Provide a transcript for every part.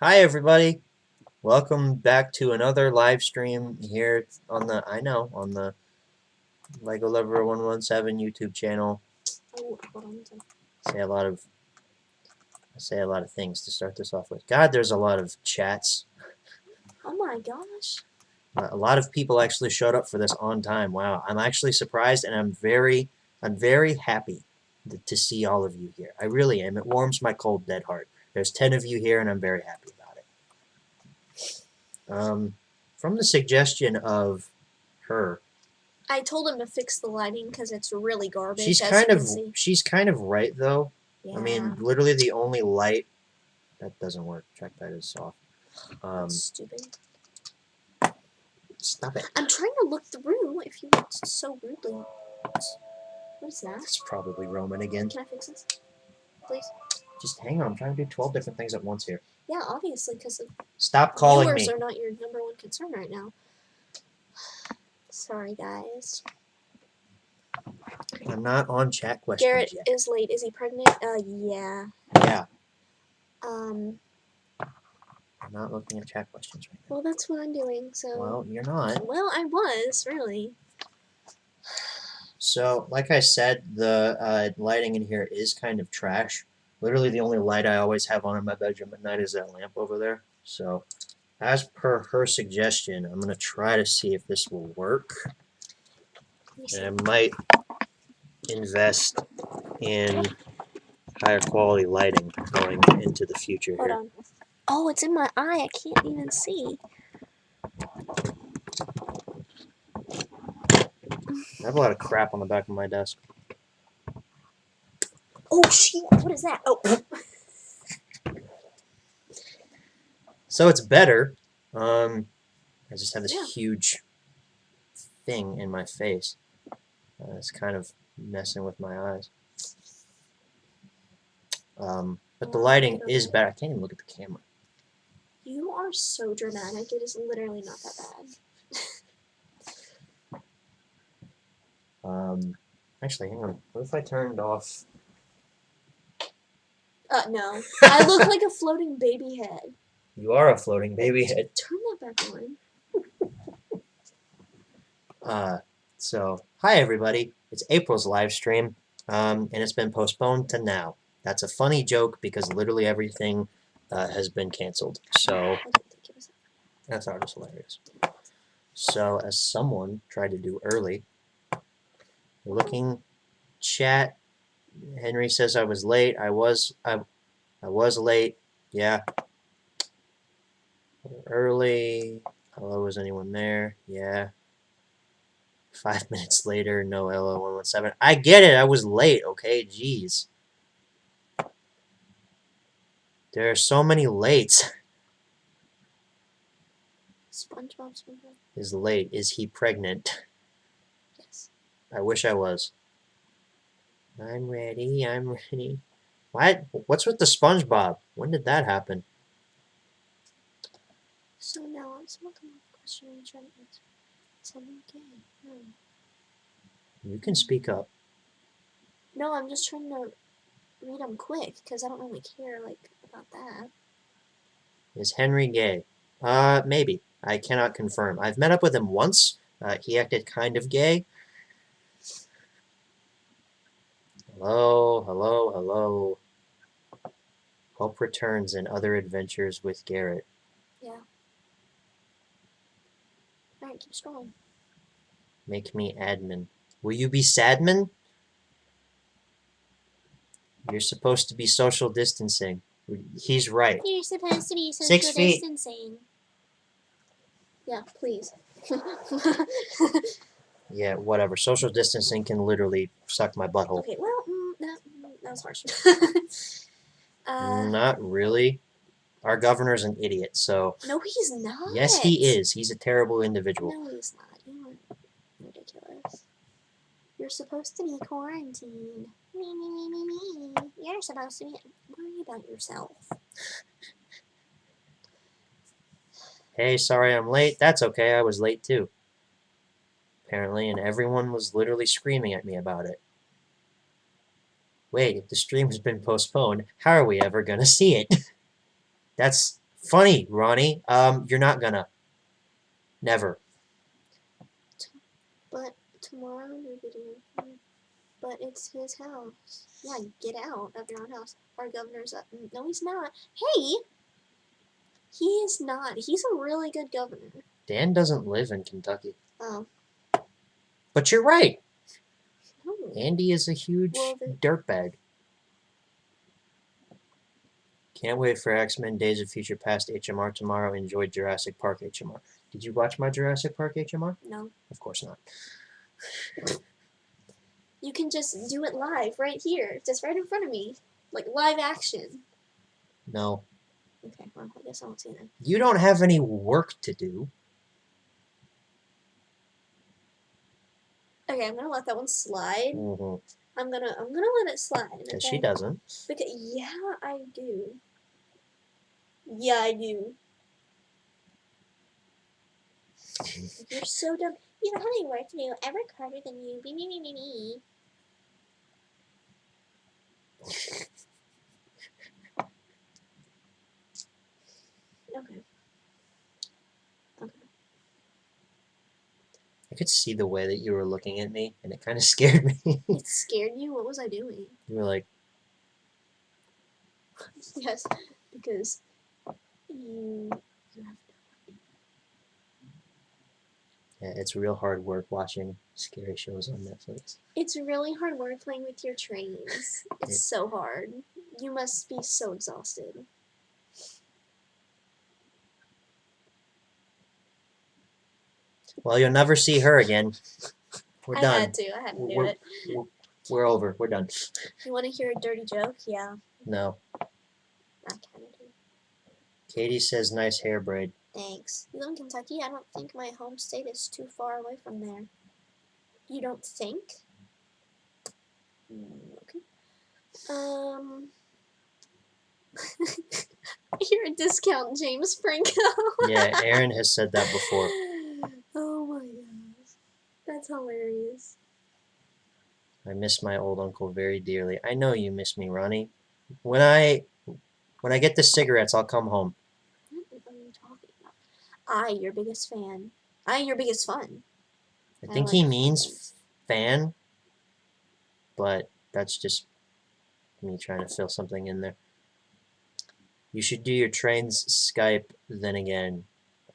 Hi everybody. Welcome back to another live stream here on the Lego Lover 117 YouTube channel. Oh, hold on. Say a lot of I say a lot of things to start this off with. God, there's a lot of chats. Oh my gosh. A lot of people actually showed up for this on time. Wow, I'm actually surprised and I'm very happy to see all of you here. I really am. It warms my cold dead heart. There's 10 of you here and I'm very happy about it. From the suggestion of her, I told him to fix the lighting because it's really garbage. she's as kind you of can see. she's kind of right though. Yeah. I mean, literally the only light that doesn't work. Trackpad is soft. That's stupid. Stop it. I'm trying to look through if you looked so rudely. What is that? It's probably Roman again. Can I fix this? Please? Just hang on. I'm trying to do 12 different things at once here. Yeah, obviously, because Stop calling viewers me. are not your #1 concern right now. Sorry, guys. I'm not on chat questions Garrett yet. is late. Is he pregnant? Yeah. Yeah. Um. I'm not looking at chat questions right now. Well, that's what I'm doing. So. Well, you're not. Well, I was really. So, like I said, the lighting in here is kind of trash. Literally, the only light I always have on in my bedroom at night is that lamp over there. So, as per her suggestion, I'm going to try to see if this will work. And I might invest in higher quality lighting going into the future Hold here. on. Oh, it's in my eye. I can't even see. I have a lot of crap on the back of my desk. Oh, shit. What is that? Oh. So it's better. I just have this huge thing in my face. It's kind of messing with my eyes. But the lighting is better. I can't even look at the camera. You are so dramatic. It is literally not that bad. Actually, hang on. What if I turned off? No. I look like a floating baby head. You are a floating baby head. Turn that back on. So, hi everybody. It's April's live stream, and it's been postponed to now. That's a funny joke because literally everything has been canceled. So, that's just hilarious. So, as someone tried to do early, looking chat, Henry says I was late. I was late. Yeah. Early. Hello, was anyone there? Yeah. 5 minutes later, no LO117. I get it, I was late, okay? Jeez. There are so many lates. SpongeBob. Is late. Is he pregnant? Yes. I wish I was. I'm ready. What? What's with the SpongeBob? When did that happen? So now I'm smoking a question and trying to answer. Something gay. No. You can speak up. No, I'm just trying to read them quick because I don't really care about that. Is Henry gay? Maybe. I cannot confirm. I've met up with him once. He acted kind of gay. Hello. Hope returns and other adventures with Garrett. Yeah. Alright, keep scrolling. Make me admin. Will you be sadmin? You're supposed to be social distancing. He's right. You're supposed to be social distancing. Yeah, please. Yeah, whatever. Social distancing can literally suck my butthole. Okay, well, that was harsh. Not really. Our governor's an idiot, so... No, he's not. Yes, he is. He's a terrible individual. No, he's not. You are ridiculous. You're supposed to be quarantined. Me. You're supposed to be... Worry about yourself. Hey, sorry I'm late. That's okay. I was late too. Apparently, and everyone was literally screaming at me about it. Wait, if the stream has been postponed, how are we ever gonna see it? That's Funny, Ronnie. You're not gonna. Never. But tomorrow, no video. But it's his house. Yeah, get out of your own house. Our governor's up. No, he's not. Hey! He is not. He's a really good governor. Dan doesn't live in Kentucky. Oh. But you're right. No. Andy is a huge dirtbag. Can't wait for X-Men Days of Future Past HMR tomorrow. Enjoy Jurassic Park HMR. Did you watch my Jurassic Park HMR? No. Of course not. You can just do it live right here, just right in front of me. Like live action. No. Okay, well, I guess I won't see that. You don't have any work to do. Okay, I'm gonna let that one slide. Mm-hmm. I'm gonna let it slide. Because okay? she doesn't. Because yeah, I do. Yeah, I do. You're so dumb. You don't have any work to do. I work harder than you. Me. Okay. I could see the way that you were looking at me, and it kind of scared me. It scared you? What was I doing? You were like... Yes, because you have no idea. Yeah, it's real hard work watching scary shows on Netflix. It's really hard work playing with your trains. It's so hard. You must be so exhausted. Well, you'll never see her again. We're done. I had to do it. We're over. We're done. You want to hear a dirty joke? Yeah. No. I kind of do. Katie says nice hair braid. Thanks. You live in Kentucky? I don't think my home state is too far away from there. You don't think? Okay. You're a discount, James Franco. Yeah, Aaron has said that before. Oh my gosh. That's hilarious. I miss my old uncle very dearly. I know you miss me, Ronnie. When I get the cigarettes, I'll come home. What are you talking about? I, your biggest fan. I, your biggest fun. I think he means fan, but that's just me trying to fill something in there. You should do your trains Skype then again.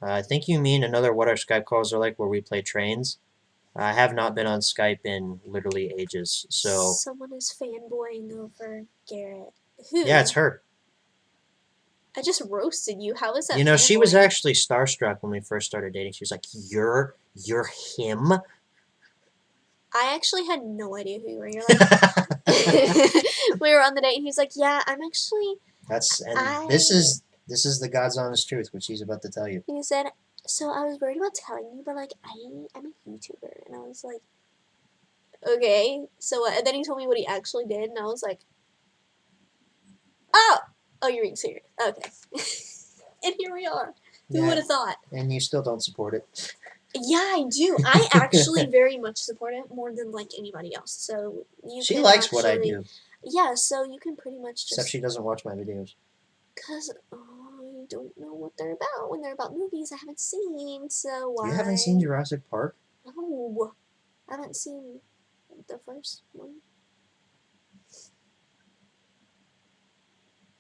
I think you mean another what our Skype calls are like where we play trains. I have not been on Skype in literally ages, so... Someone is fanboying over Garrett. Who? Yeah, it's her. I just roasted you. How is that? You know, she was fanboying? actually starstruck when we first started dating. She was like, "You're him." I actually had no idea who you were. You're like, we were on the date, and he's like, "Yeah, I'm actually." This is the God's honest truth, which he's about to tell you. He said, "So I was worried about telling you, but like, I'm a YouTuber," and I was like, "Okay." So and then he told me what he actually did, and I was like, "Oh, you're being serious? Okay." And here we are. Who would have thought? And you still don't support it. Yeah, I do. I actually very much support it more than like anybody else. So she likes what I do. Yeah, so you can pretty much just. Except she doesn't watch my videos. Because I don't know what they're about. When they're about movies I haven't seen, so why? You haven't seen Jurassic Park? No, I haven't seen the first one.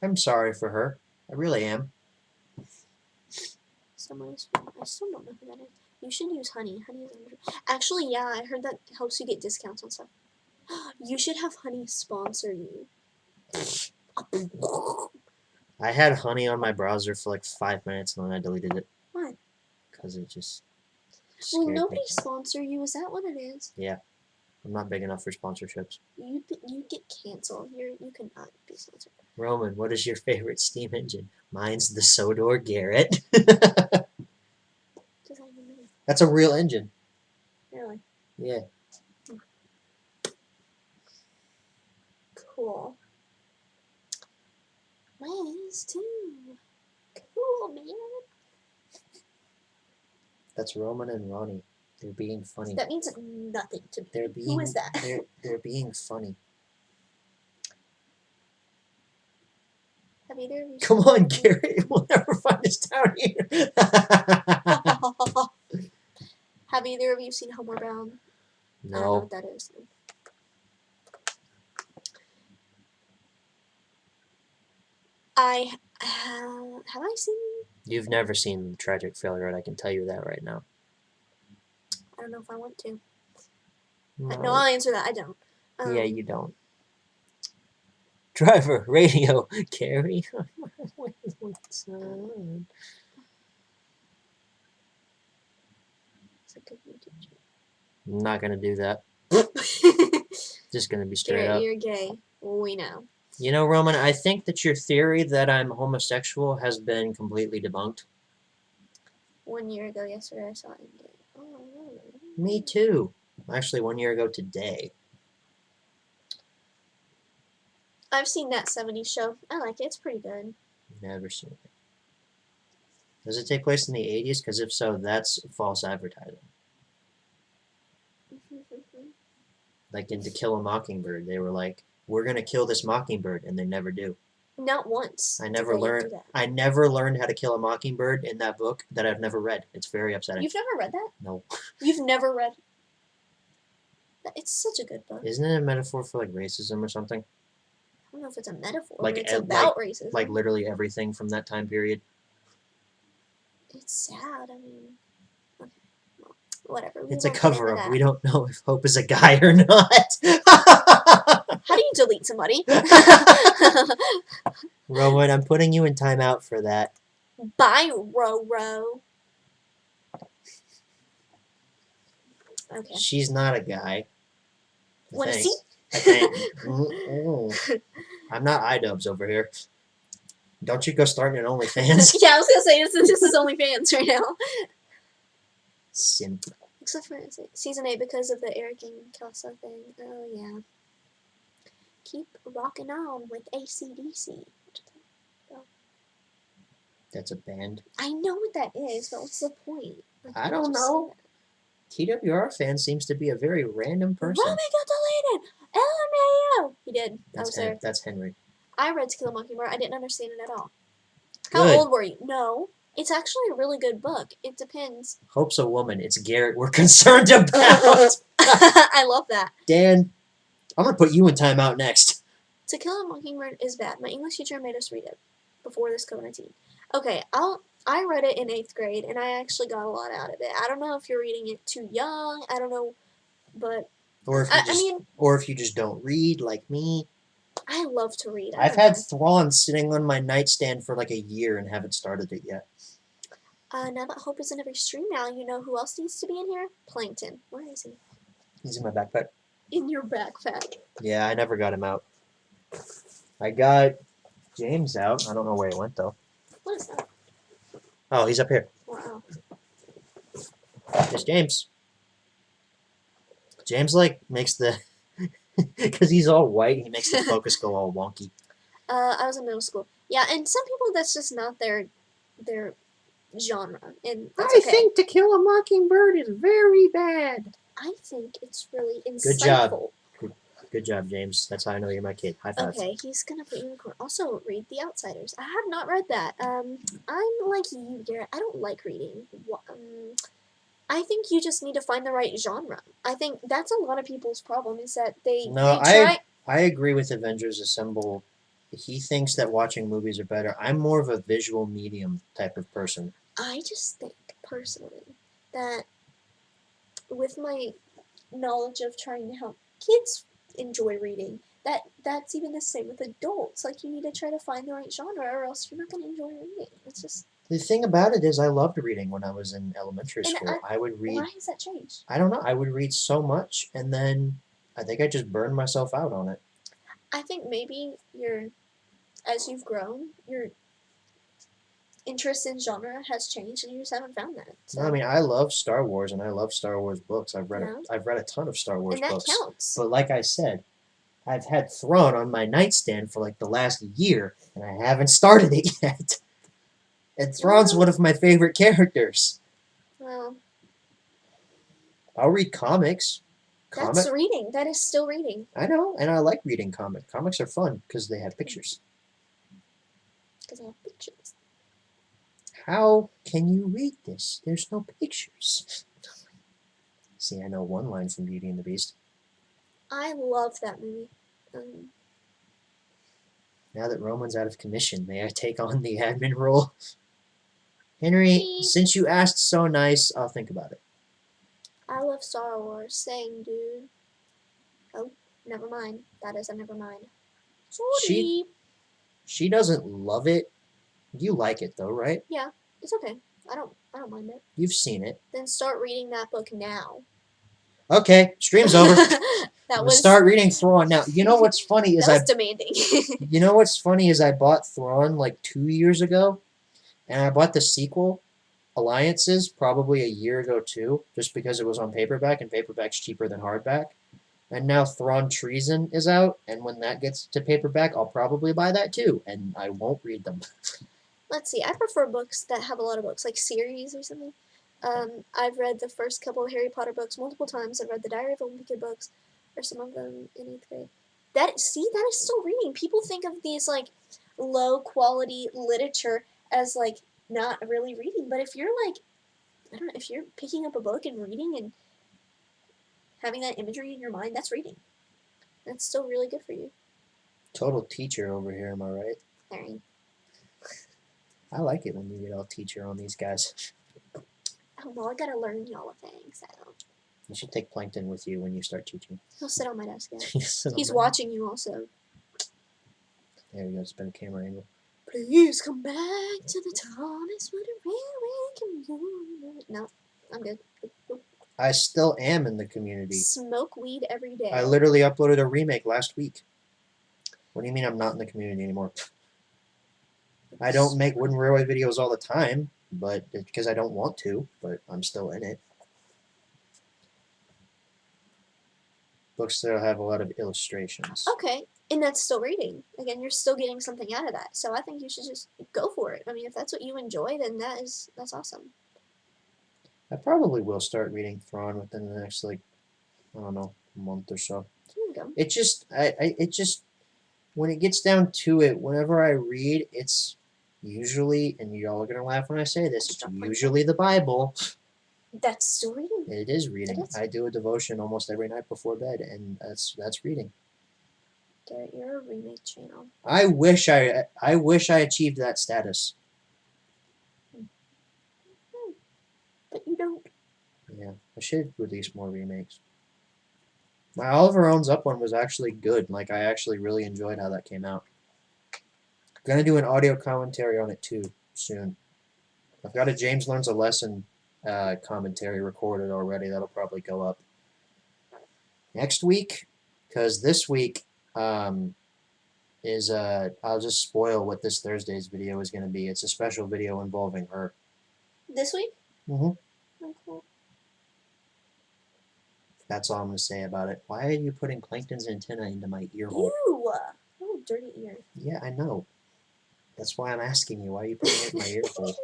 I'm sorry for her. I really am. Someone's. I still don't know who that is. You should use Honey. Honey is actually, yeah. I heard that helps you get discounts on stuff. You should have Honey sponsor you. I had Honey on my browser for like 5 minutes and then I deleted it. Why? Because it just. Well, nobody sponsor you. Is that what it is? Yeah. I'm not big enough for sponsorships. You get canceled. You cannot be sponsored. Roman, what is your favorite steam engine? Mine's the Sodor Garrett. That's a real engine. Really? Yeah. Cool. Mine is too. Cool, man. That's Roman and Ronnie. They're being funny. That means nothing to me. Who is that? They're being funny. Have either of you? Come on, Gary. We'll never find this down here. Have either of you seen Homeward Bound? I don't know No. what that is. Have I seen? You've never seen Tragic Failure, I can tell you that right now. I don't know if I want to. No, No, I'll answer that. I don't. yeah, you don't. Driver, radio, Carrie. It's a good YouTube channel. I'm not gonna do that. Just gonna be straight up. You're gay. We know. You know, Roman, I think that your theory that I'm homosexual has been completely debunked. 1 year ago, yesterday, I saw it. Oh, Me too. Actually, 1 year ago today. I've seen that 70s show. I like it. It's pretty good. Never seen it. Does it take place in the 80s? Because if so, that's false advertising. Like in To Kill a Mockingbird, they were like, "We're gonna kill this mockingbird," and they never do. Not once. I did never they learned. do that. I never learned how to kill a mockingbird in that book that I've never read. It's very upsetting. You've never read that? No. You've never read? It's such a good book. Isn't it a metaphor for like racism or something? I don't know if it's a metaphor, Like, but it's about racism. Like literally everything from that time period. It's sad. I mean, okay, well, whatever. It's a cover up. We don't know if Hope is a guy or not. How do you delete somebody? Rowan, I'm putting you in timeout for that. Bye, Roro. Okay. She's not a guy. Want to see? I think. I'm not iDubbbz over here. Don't you go starting an OnlyFans? Yeah, I was gonna say this is OnlyFans right now. Simp. Except for season 8 because of the Eric and Kelso thing. Oh yeah. Keep rocking on with AC/DC. That's a band. I know what that is, but what's the point? Like, I don't know. TWR fan seems to be a very random person. Roman got deleted! LMAO! He did. I was there. That's Henry. I read To Kill a Mockingbird. I didn't understand it at all. Good. How old were you? No. It's actually a really good book. It depends. Hope's a woman. It's Garrett we're concerned about. I love that. Dan, I'm going to put you in timeout next. To Kill a Mockingbird is bad. My English teacher made us read it before this COVID-19. Okay, I read it in 8th grade, and I actually got a lot out of it. I don't know if you're reading it too young. I don't know, but or if you just don't read like me. I love to read. I've had Thrawn sitting on my nightstand for like a year and haven't started it yet. Now that Hope is in every stream now, you know who else needs to be in here? Plankton. Where is he? He's in my backpack. In your backpack. Yeah, I never got him out. I got James out. I don't know where he went though. What is that? Oh, he's up here. Wow. It's James. James like makes the because he's all white. He makes the focus go all wonky. I was in middle school. Yeah, and some people that's just not their genre, and that's I think To Kill a Mockingbird is very bad. I think it's really insightful. Good job. Good job, James. That's how I know you're my kid. High five. Okay, he's gonna put you in the corner. Also, read The Outsiders. I have not read that. I'm like you, Garrett. I don't like reading. I think you just need to find the right genre. I think that's a lot of people's problem is that they try. I agree with Avengers Assemble. He thinks that watching movies are better. I'm more of a visual medium type of person. I just think personally that with my knowledge of trying to help kids enjoy reading, that's even the same with adults. Like, you need to try to find the right genre or else you're not going to enjoy reading. It's just the thing about it is I loved reading when I was in elementary school. I would read. Why has that changed? I don't know. I would read so much and then I think I just burned myself out on it. I think maybe as you've grown, your interest in genre has changed and you just haven't found that. So. No, I mean, I love Star Wars and I love Star Wars books. I've read a ton of Star Wars books. And that counts. But like I said, I've had Thrawn on my nightstand for like the last year and I haven't started it yet. And Thrawn's one of my favorite characters. Well, I'll read comics. That's reading. That is still reading. I know, and I like reading comics. Comics are fun because they have pictures. Because I have pictures. How can you read this? There's no pictures. See, I know one line from Beauty and the Beast. I love that movie. Now that Roman's out of commission, may I take on the admin role? Henry, since you asked so nice, I'll think about it. I love Star Wars. Same, dude. Oh, never mind. That is a never mind. Sorry. She doesn't love it. You like it though, right? Yeah, it's okay. I don't mind it. You've seen it. Then start reading that book now. Okay, stream's over. That was Start reading Thrawn now. You know what's funny is that was demanding. You know what's funny is I bought Thrawn like 2 years ago, and I bought the sequel, Alliances, probably a year ago too, just because it was on paperback, and paperback's cheaper than hardback. And now Thrawn Treason is out, and when that gets to paperback, I'll probably buy that too, and I won't read them. Let's see. I prefer books that have a lot of books, like series or something. I've read the first couple of Harry Potter books multiple times. I've read the Diary of a Wimpy Kid books, or some of them in 8th grade. That is still reading. People think of these like low quality literature as like not really reading, but if you're like, I don't know, if you're picking up a book and reading and having that imagery in your mind, that's reading. That's still really good for you. Total teacher over here, am I right? Sorry. I like it when you get all teacher on these guys. Oh well, I gotta learn y'all a thing, so. You should take Plankton with you when you start teaching. He'll sit on my desk. Yeah. He's watching you also. There we go, spin a camera angle. Please come back to the Thomas with a railway community. No, I'm good. I still am in the community. Smoke weed every day. I literally uploaded a remake last week. What do you mean I'm not in the community anymore? I don't make Wooden Railway videos all the time, but it's because I don't want to, but I'm still in it. Books that have a lot of illustrations. Okay, and that's still reading. Again, you're still getting something out of that. So I think you should just go for it. I mean, if that's what you enjoy, then that's awesome. I probably will start reading Thrawn within the next, like, I don't know, month or so. There you go. It just, it just, when it gets down to it, whenever I read, it's usually, and y'all are gonna laugh when I say this, it's usually the Bible. That's still reading. It is reading. It is. I do a devotion almost every night before bed, and that's reading. Garrett, you're a remake channel. I wish I achieved that status. But you don't. Yeah, I should release more remakes. My Oliver Owns Up one was actually good. Like, I actually really enjoyed how that came out. Gonna do an audio commentary on it too soon. I've got a James Learns a Lesson commentary recorded already. That'll probably go up next week, because this week is I'll just spoil what this Thursday's video is going to be. It's a special video involving her. This week? Mm-hmm. Oh, cool. That's all I'm going to say about it. Why are you putting Plankton's antenna into my ear hole? Ew! Oh, dirty ear. Yeah, I know. That's why I'm asking you. Why are you putting it in my ear hole?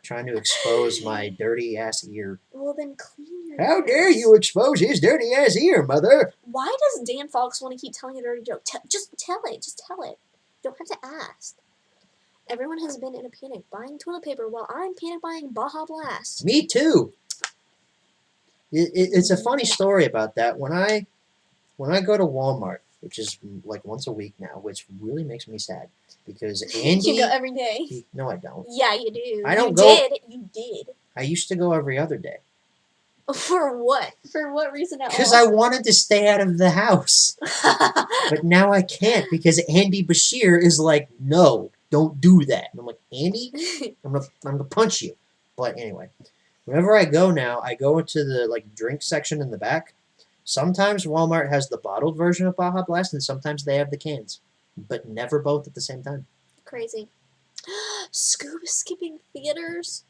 Trying to expose my dirty ass ear. Well, then clean your How ears. dare you expose his dirty ass ear, mother? Why does Dan Fox want to keep telling a dirty joke? Just tell it. Just tell it. You don't have to ask. Everyone has been in a panic buying toilet paper while I'm panic buying Baja Blast. Me too. It's a funny story about that. When I go to Walmart, which is like once a week now, which really makes me sad, because Andy. You go every day. No, I don't. Yeah, you do. I don't you go. You did. I used to go every other day. For what? For what reason at all? Because I wanted to stay out of the house. But now I can't, because Andy Bashir is like, no, don't do that. And I'm like, Andy, I'm gonna punch you. But anyway, whenever I go now, I go into the like drink section in the back. Sometimes Walmart has the bottled version of Baja Blast, and sometimes they have the cans, but never both at the same time. Crazy. Scuba skipping theaters.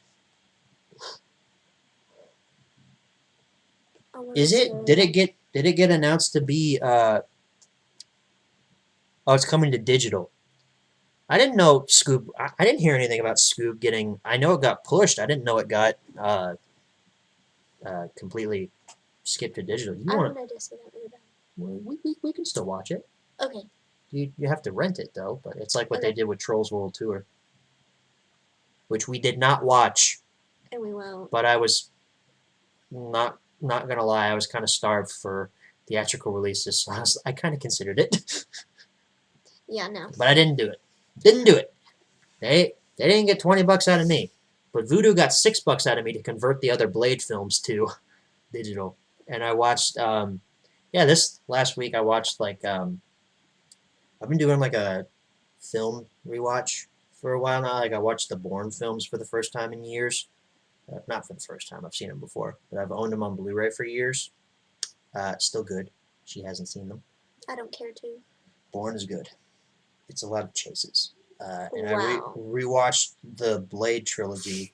Is it? Did it get announced to be? Oh, it's coming to digital. I didn't know Scoob. I didn't hear anything about Scoob getting. I know it got pushed. I didn't know it got completely skipped to digital. I wanted to see that really bad. We can still watch it. Okay. You have to rent it though, but it's like what they did with Trolls World Tour. which we did not watch, And we won't. but I was not gonna lie, I was kind of starved for theatrical releases, so I kind of considered it, Yeah, no. but I didn't do it. Didn't do it. They didn't get $20 out of me, but Voodoo got $6 out of me to convert the other Blade films to digital. And I watched, this last week I watched I've been doing like a film rewatch for a while now. Like I watched the Bourne films for the first time in years. Not for the first time, I've seen them before, but I've owned them on Blu-ray for years. Still good. She hasn't seen them. I don't care to. Bourne is good. It's a lot of chases. And Wow. I rewatched the Blade trilogy,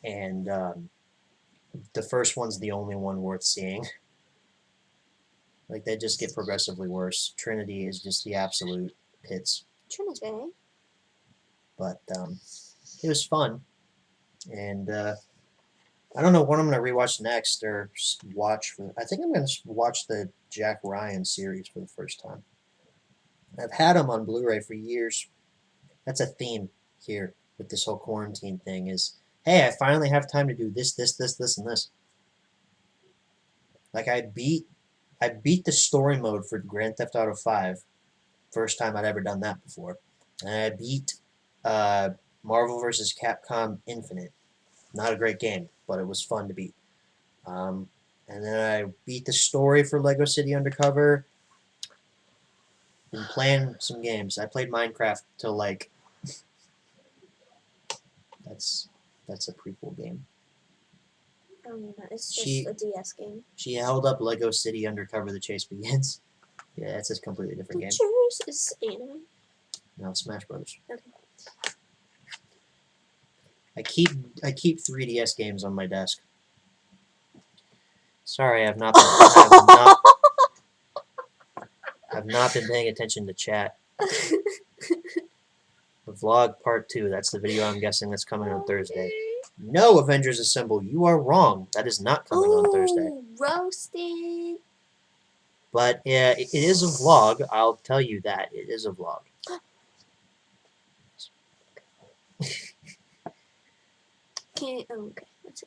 and the first one's the only one worth seeing. Like they just get progressively worse. Trinity is just the absolute pits. Trinity. But it was fun, and I don't know what I'm gonna rewatch next or watch. I think I'm gonna watch the Jack Ryan series for the first time. I've had them on Blu-ray for years. That's a theme here with this whole quarantine thing. Is hey, I finally have time to do this, and this. Like I beat the story mode for Grand Theft Auto 5. First time I'd ever done that before. And I beat Marvel vs. Capcom Infinite. Not a great game, but it was fun to beat. And then I beat the story for Lego City Undercover. Been playing some games. I played Minecraft till like that's a prequel game. Oh no, it's just She a DS game. she held up Lego City Undercover: The Chase Begins. Yeah, it's a completely different game. Pictures is anime. No, Smash Brothers. Okay. I keep 3DS games on my desk. Sorry, I've not been paying attention to chat. The vlog part 2. That's the video I'm guessing that's coming on Thursday. No, Avengers Assemble. You are wrong. That is not coming on Thursday. Roasted. But yeah, it is a vlog. I'll tell you that it is a vlog. Okay. Let's see.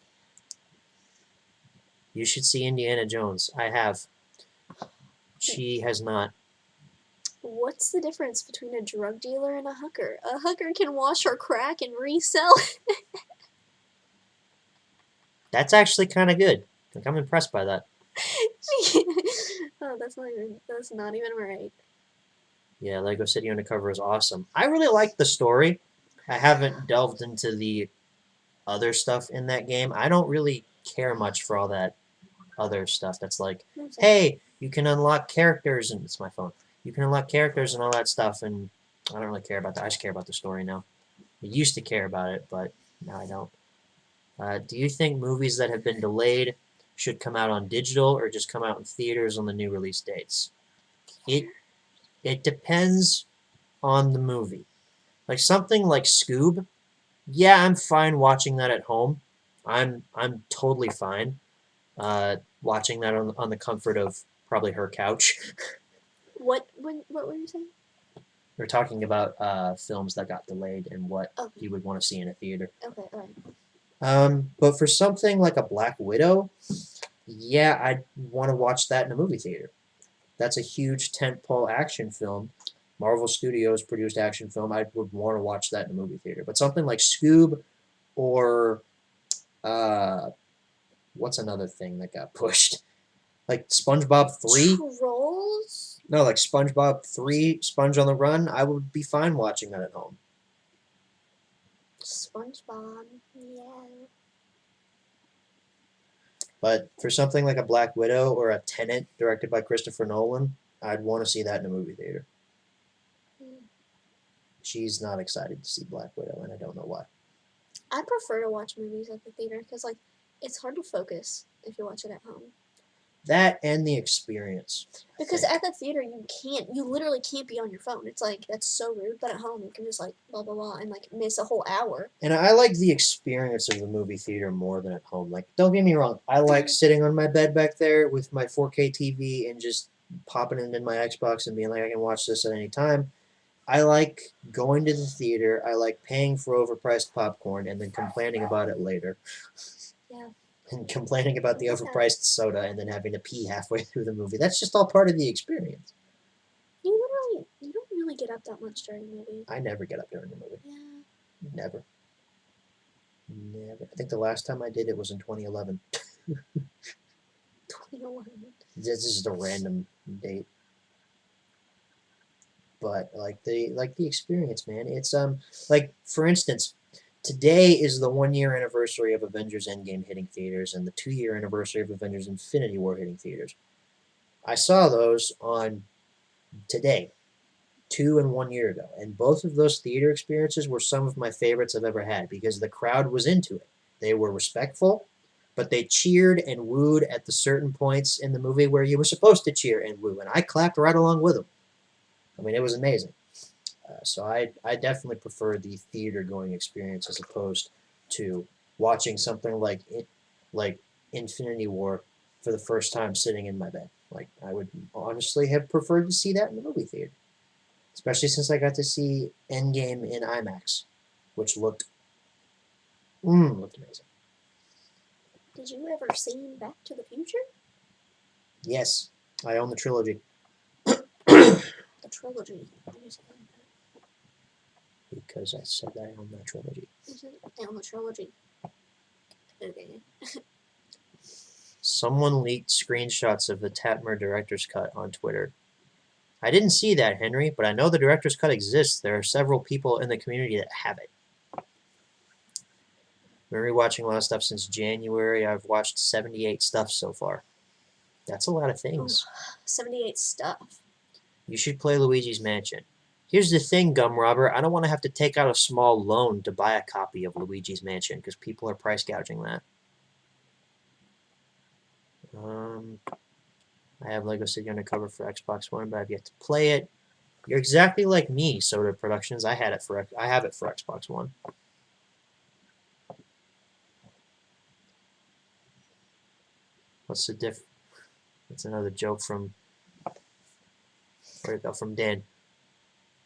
You should see Indiana Jones. I have. She has not. What's the difference between a drug dealer and a hooker? A hooker can wash her crack and resell it. That's actually kind of good. Like, I'm impressed by that. Oh, that's not even right. Yeah, Lego City Undercover is awesome. I really like the story. I haven't delved into the other stuff in that game. I don't really care much for all that other stuff that's like, hey, you can unlock characters, and it's my phone. You can unlock characters and all that stuff, and I don't really care about that. I just care about the story now. I used to care about it, but now I don't. Do you think movies that have been delayed should come out on digital or just come out in theaters on the new release dates? It depends on the movie. Like something like Scoob, yeah, I'm fine watching that at home. I'm totally fine watching that on the comfort of probably her couch. What were you saying? We're talking about films that got delayed and what Okay. you would want to see in a theater. Okay, alright. But for something like a Black Widow, yeah, I'd want to watch that in a movie theater. That's a huge tentpole action film. Marvel Studios produced action film. I would want to watch that in a movie theater. But something like Scoob or what's another thing that got pushed? Like SpongeBob 3? Trolls? No, like SpongeBob 3, Sponge on the Run. I would be fine watching that at home. SpongeBob, yeah. But for something like a Black Widow or a Tenet directed by Christopher Nolan, I'd want to see that in a movie theater. She's not excited to see Black Widow, and I don't know why. I prefer to watch movies at the theater because, like, it's hard to focus if you watch it at home. That and the experience. Because at the theater, you literally can't be on your phone. It's like, that's so rude. But at home, you can just, like, blah, blah, blah, and, like, miss a whole hour. And I like the experience of the movie theater more than at home. Like, don't get me wrong. I like sitting on my bed back there with my 4K TV and just popping it in my Xbox and being like, I can watch this at any time. I like going to the theater. I like paying for overpriced popcorn and then complaining about it later. Yeah. And complaining about the Yeah. overpriced soda and then having to pee halfway through the movie. That's just all part of the experience. You don't really get up that much during the movie. I never get up during the movie. Yeah. Never. Never. I think the last time I did it was in 2011. 2011. This is just a random date. But like the experience, man. It's like for instance, today is the 1 year anniversary of Avengers Endgame hitting theaters and the 2 year anniversary of Avengers Infinity War hitting theaters. I saw those on today, 2 and 1 year ago, and both of those theater experiences were some of my favorites I've ever had because the crowd was into it. They were respectful, but they cheered and wooed at the certain points in the movie where you were supposed to cheer and woo, and I clapped right along with them. I mean, it was amazing. So I definitely prefer the theater going experience as opposed to watching something like Infinity War for the first time sitting in my bed. Like I would honestly have preferred to see that in the movie theater, especially since I got to see Endgame in IMAX, which looked amazing. Did you ever see Back to the Future? Yes, I own the trilogy. The trilogy. Because I said I own that trilogy. I own the trilogy. Okay. Someone leaked screenshots of the Tatmer director's cut on Twitter. I didn't see that, Henry, but I know the director's cut exists. There are several people in the community that have it. Been rewatching a lot of stuff since January. I've watched 78 stuff so far. That's a lot of things. Ooh, 78 stuff. You should play Luigi's Mansion. Here's the thing, Gum Robber. I don't want to have to take out a small loan to buy a copy of Luigi's Mansion because people are price gouging that. I have Lego City Undercover for Xbox One, but I've yet to play it. You're exactly like me, Soda Productions. I have it for Xbox One. What's the diff? That's another joke from where'd it go? From Dan.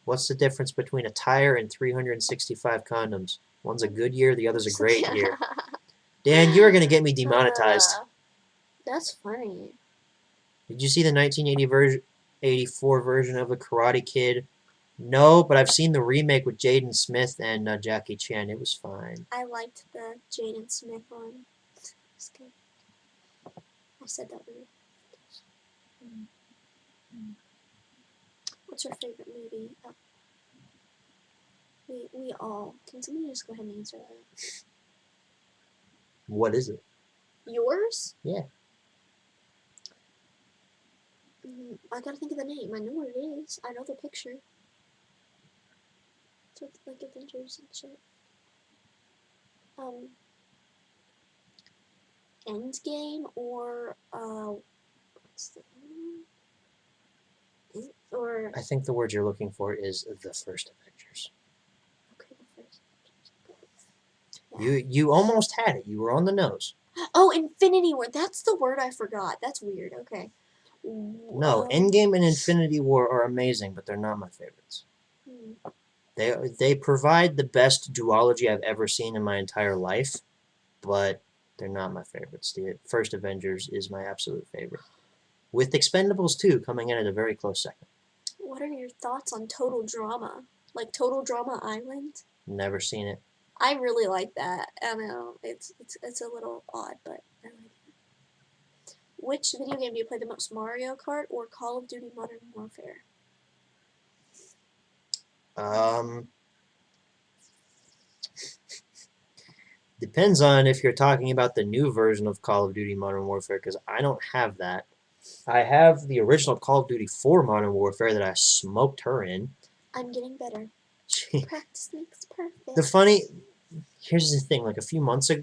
What's the difference between a tire and 365 condoms? One's a good year, the other's a great year. Dan, you are gonna get me demonetized. That's funny. Did you see the 1984 version of The Karate Kid? No, but I've seen the remake with Jaden Smith and Jackie Chan. It was fine. I liked the Jaden Smith one. It's good. I said that weird. What's your favorite movie? Oh. We all. Can somebody just go ahead and answer that? What is it? Yours? Yeah. I gotta think of the name. I know what it is. I know the picture. So it's like Avengers and shit. Endgame or what's the or I think the word you're looking for is the first Avengers. okay, the first Avengers. You almost had it. You were on the nose. Oh, Infinity War. That's the word I forgot. That's weird. Okay. No, Endgame and Infinity War are amazing, but they're not my favorites. They provide the best duology I've ever seen in my entire life, but they're not my favorites. The first Avengers is my absolute favorite, with Expendables 2 coming in at a very close second. What are your thoughts on Total Drama? Like Total Drama Island? Never seen it. I really like that. I know it's a little odd, but I like it. Which video game do you play the most, Mario Kart or Call of Duty Modern Warfare? Depends on if you're talking about the new version of Call of Duty Modern Warfare, because I don't have that. I have the original Call of Duty 4 Modern Warfare that I smoked her in. I'm getting better. Practice makes perfect. Here's the thing, like a few months ago,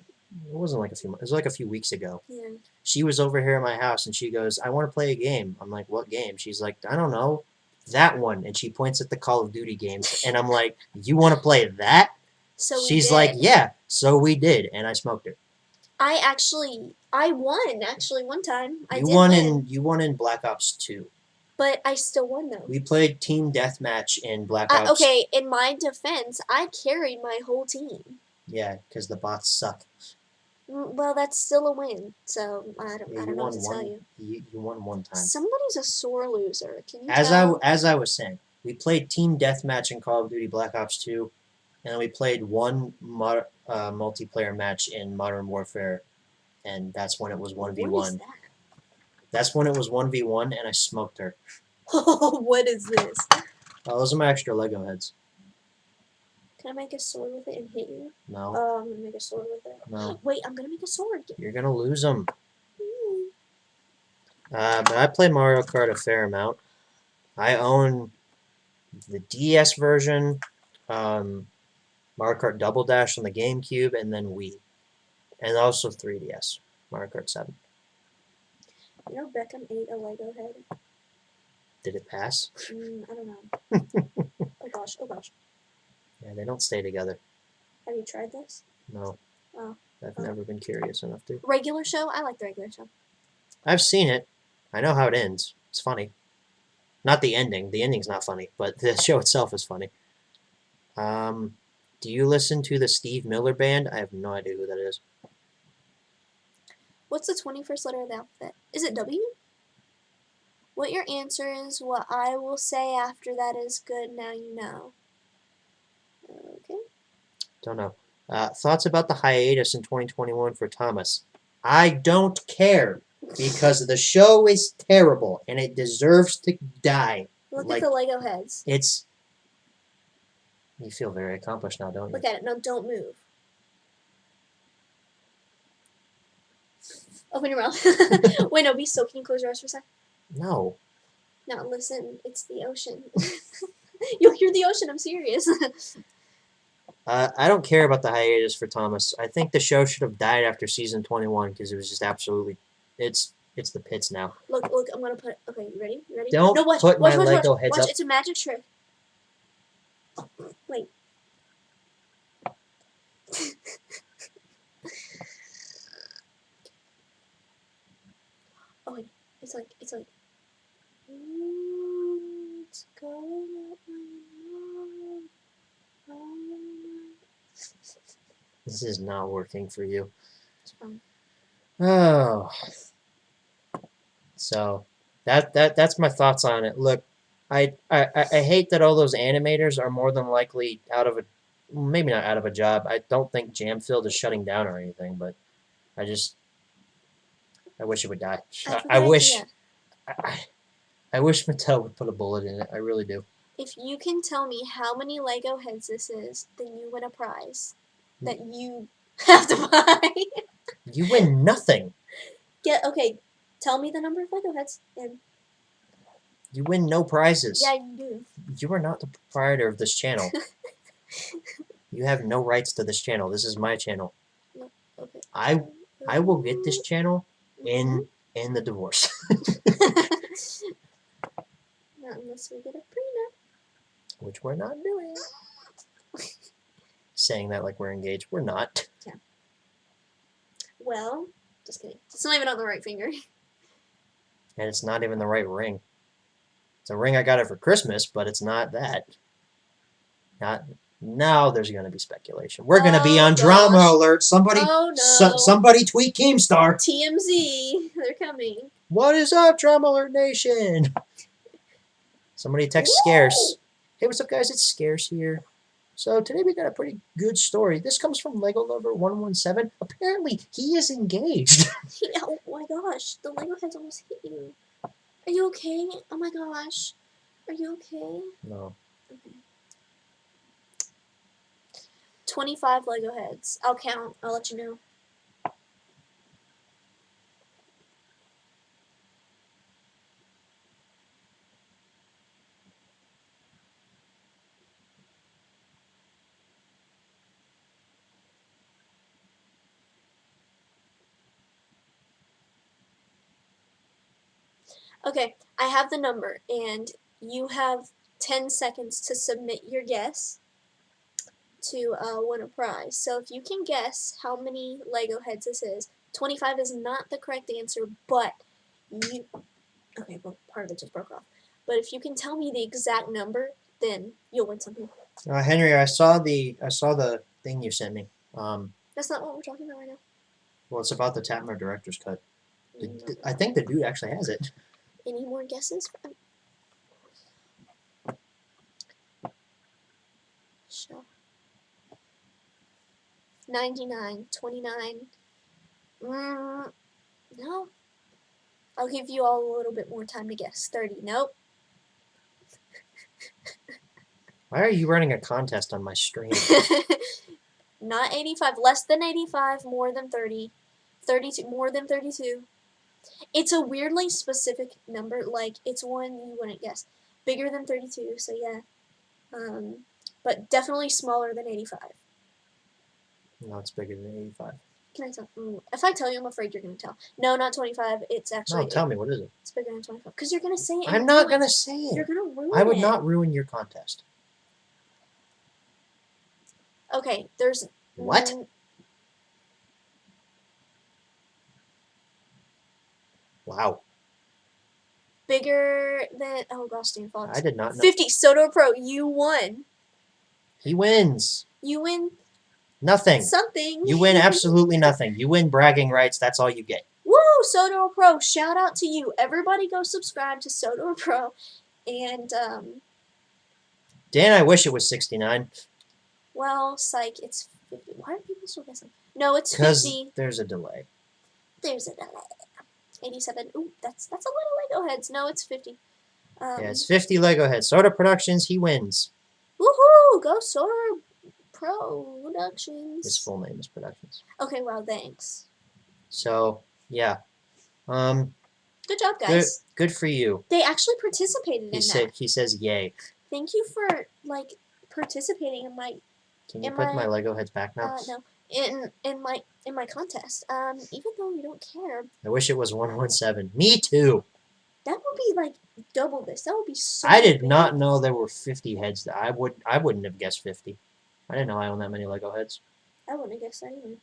it wasn't like a few months, it was like a few weeks ago. Yeah. She was over here at my house and she goes, I want to play a game. I'm like, what game? She's like, I don't know, that one. And she points at the Call of Duty games. And I'm like, you want to play that? So she's like, yeah, so we did. And I smoked her. I won, one time. You won in Black Ops 2. But I still won though. We played team deathmatch in Black Ops. Okay, in my defense, I carried my whole team. Yeah, because the bots suck. Well, that's still a win. So I Yeah, don't know what to tell you. You won one time. Somebody's a sore loser. Can you tell? As I was saying, we played team deathmatch in Call of Duty Black Ops 2, and then we played one multiplayer match in Modern Warfare, and that's when it was 1v1. What is that? That's when it was 1v1, and I smoked her. What is this? Those are my extra Lego heads. Can I make a sword with it and hit you? No. I'm gonna make a sword with it. No. Wait, I'm gonna make a sword. You're gonna lose them. But I play Mario Kart a fair amount. I own the DS version, Mario Kart Double Dash on the GameCube, and then Wii, and also 3DS, Mario Kart 7. You know Beckham ate a Lego head. Did it pass? I don't know. Oh gosh, oh gosh. Yeah, they don't stay together. Have you tried this? No. Oh. I've never been curious enough to. Regular show? I like the regular show. I've seen it. I know how it ends. It's funny. Not the ending. The ending's not funny, but the show itself is funny. Do you listen to the Steve Miller Band? I have no idea who that is. What's the 21st letter of the alphabet? Is it W? What your answer is, what I will say after that is good, now you know. Okay. Don't know. Thoughts about the hiatus in 2021 for Thomas? I don't care because the show is terrible and it deserves to die. Look at the Lego heads. It's. You feel very accomplished now, don't you? Look at it. No, don't move. Open your mouth. Wait, no, be still. Can you close your eyes for a sec? No. No, listen. It's the ocean. You'll hear the ocean. I'm serious. I don't care about the hiatus for Thomas. I think the show should have died after season 21 because it was just absolutely. It's the pits now. Look. I'm gonna put. Okay, you ready? You ready? Don't no, watch, put watch, my watch, Lego watch, heads watch. up. It's a magic trick. Wait. Oh wait. It's like. It's going up my This is not working for you. It's fine. Oh. So that's my thoughts on it. Look, I hate that all those animators are more than likely out of a maybe not out of a job. I don't think Jamfield is shutting down or anything, but I wish it would die. I wish I wish Mattel would put a bullet in it. I really do. If you can tell me how many Lego heads this is, then you win a prize that you have to buy. You win nothing. Okay. Tell me the number of Lego heads, and you win no prizes. Yeah, you do. You are not the proprietor of this channel. You have no rights to this channel. This is my channel. No, okay. I will get this channel in the divorce. Not unless we get a prenup. Which we're not doing. Saying that like we're engaged. We're not. Yeah. Well, just kidding. It's not even on the right finger. And it's not even the right ring. It's a ring I got it for Christmas, but it's not that. Now there's going to be speculation. We're going to be on drama alert. Somebody tweet Keemstar. TMZ. They're coming. What is up, Drama Alert Nation? Somebody text Scarce. Hey, what's up, guys? It's Scarce here. So today we got a pretty good story. This comes from Lego Lover 117. Apparently, he is engaged. Oh my gosh, the Lego heads almost hit you. Are you okay? Oh my gosh. Are you okay? No. Okay. 25 Lego heads. I'll count. I'll let you know. Okay, I have the number, and you have 10 seconds to submit your guess to win a prize. So if you can guess how many Lego heads this is, 25 is not the correct answer, but you... Okay, well, part of it just broke off. But if you can tell me the exact number, then you'll win something. Henry, I saw the thing you sent me. That's not what we're talking about right now. Well, it's about the Tatmer director's cut. No. I think the dude actually has it. Any more guesses? Show. 99, 29. No. I'll give you all a little bit more time to guess. 30. Nope. Why are you running a contest on my stream? Not 85. Less than 85. More than 30. 32. More than 32. It's a weirdly specific number. Like, it's one you wouldn't guess. Bigger than 32, so yeah. But definitely smaller than 85. No, it's bigger than 85. Can I tell? If I tell you, I'm afraid you're going to tell. No, not 25. It's actually... No, tell me, what is it? It's bigger than 25. Because you're going to say it. I'm not going to say it. You're going to ruin it. I would not ruin your contest. Okay, there's... What? Wow. Bigger than... Oh, gosh, Dan Fox. I did not know. 50. Soto Pro, you won. He wins. You win... Nothing. Something. You win absolutely nothing. You win bragging rights. That's all you get. Woo! Soto Pro. Shout out to you. Everybody go subscribe to Soto Pro. And, Dan, I wish it was 69. well, psych, it's 50. Why are people still guessing? No, it's 50. Because there's a delay. There's a delay. 87. Ooh, that's a lot of Lego heads. No, it's 50. Yeah, it's 50 Lego heads. Soda Productions, he wins. Woohoo! Go Soto Productions. His full name is Productions. Okay, well, thanks. So, yeah. Good job, guys. Good for you. They actually participated in that. He says yay. Thank you for, like, participating in my... Can you put my Lego heads back now? No. In my contest. Even though you don't care. I wish it was 117. Me too. That would be like double this. That would be so I did big. not know there were 50 heads. I wouldn't have guessed 50. I didn't know I owned that many Lego heads. I wouldn't have guessed that either.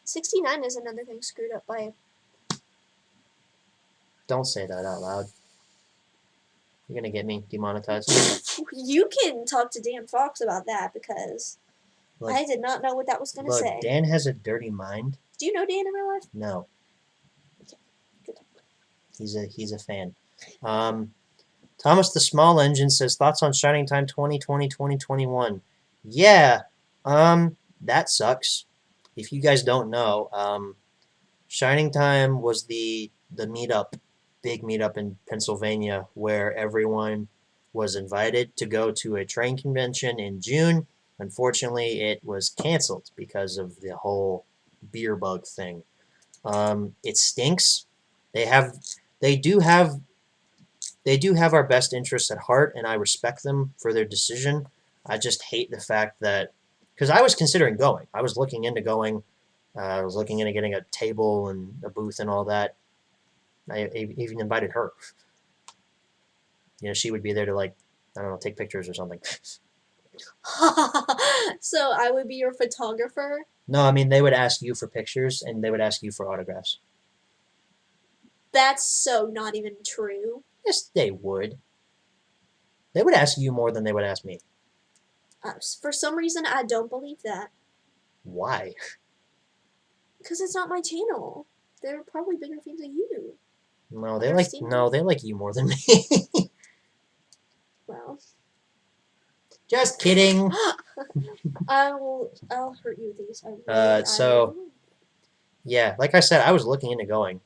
69 is another thing screwed up by... Don't say that out loud. You're gonna get me demonetized. You can talk to Dan Fox about that because Look, I did not know what that was gonna look, say. Dan has a dirty mind. Do you know Dan in real life? No. Okay. Good. He's a fan. Thomas the Small Engine says thoughts on Shining Time 2020-2021. Yeah. That sucks. If you guys don't know, Shining Time was the big meetup in Pennsylvania where everyone was invited to go to a train convention in June. Unfortunately, it was canceled because of the whole beer bug thing. It stinks. They do have our best interests at heart, and I respect them for their decision. I just hate the fact that, because I was considering going. I was looking into going. I was looking into getting a table and a booth and all that. I even invited her. You know, she would be there to, like, I don't know, take pictures or something. So I would be your photographer? No, I mean, they would ask you for pictures, and they would ask you for autographs. That's so not even true. Yes, they would. They would ask you more than they would ask me. For some reason, I don't believe that. Why? Because it's not my channel. They're probably bigger fans of you. No, they like you more than me. Well. Just kidding. I'll hurt you with these. Yeah, like I said, I was looking into going.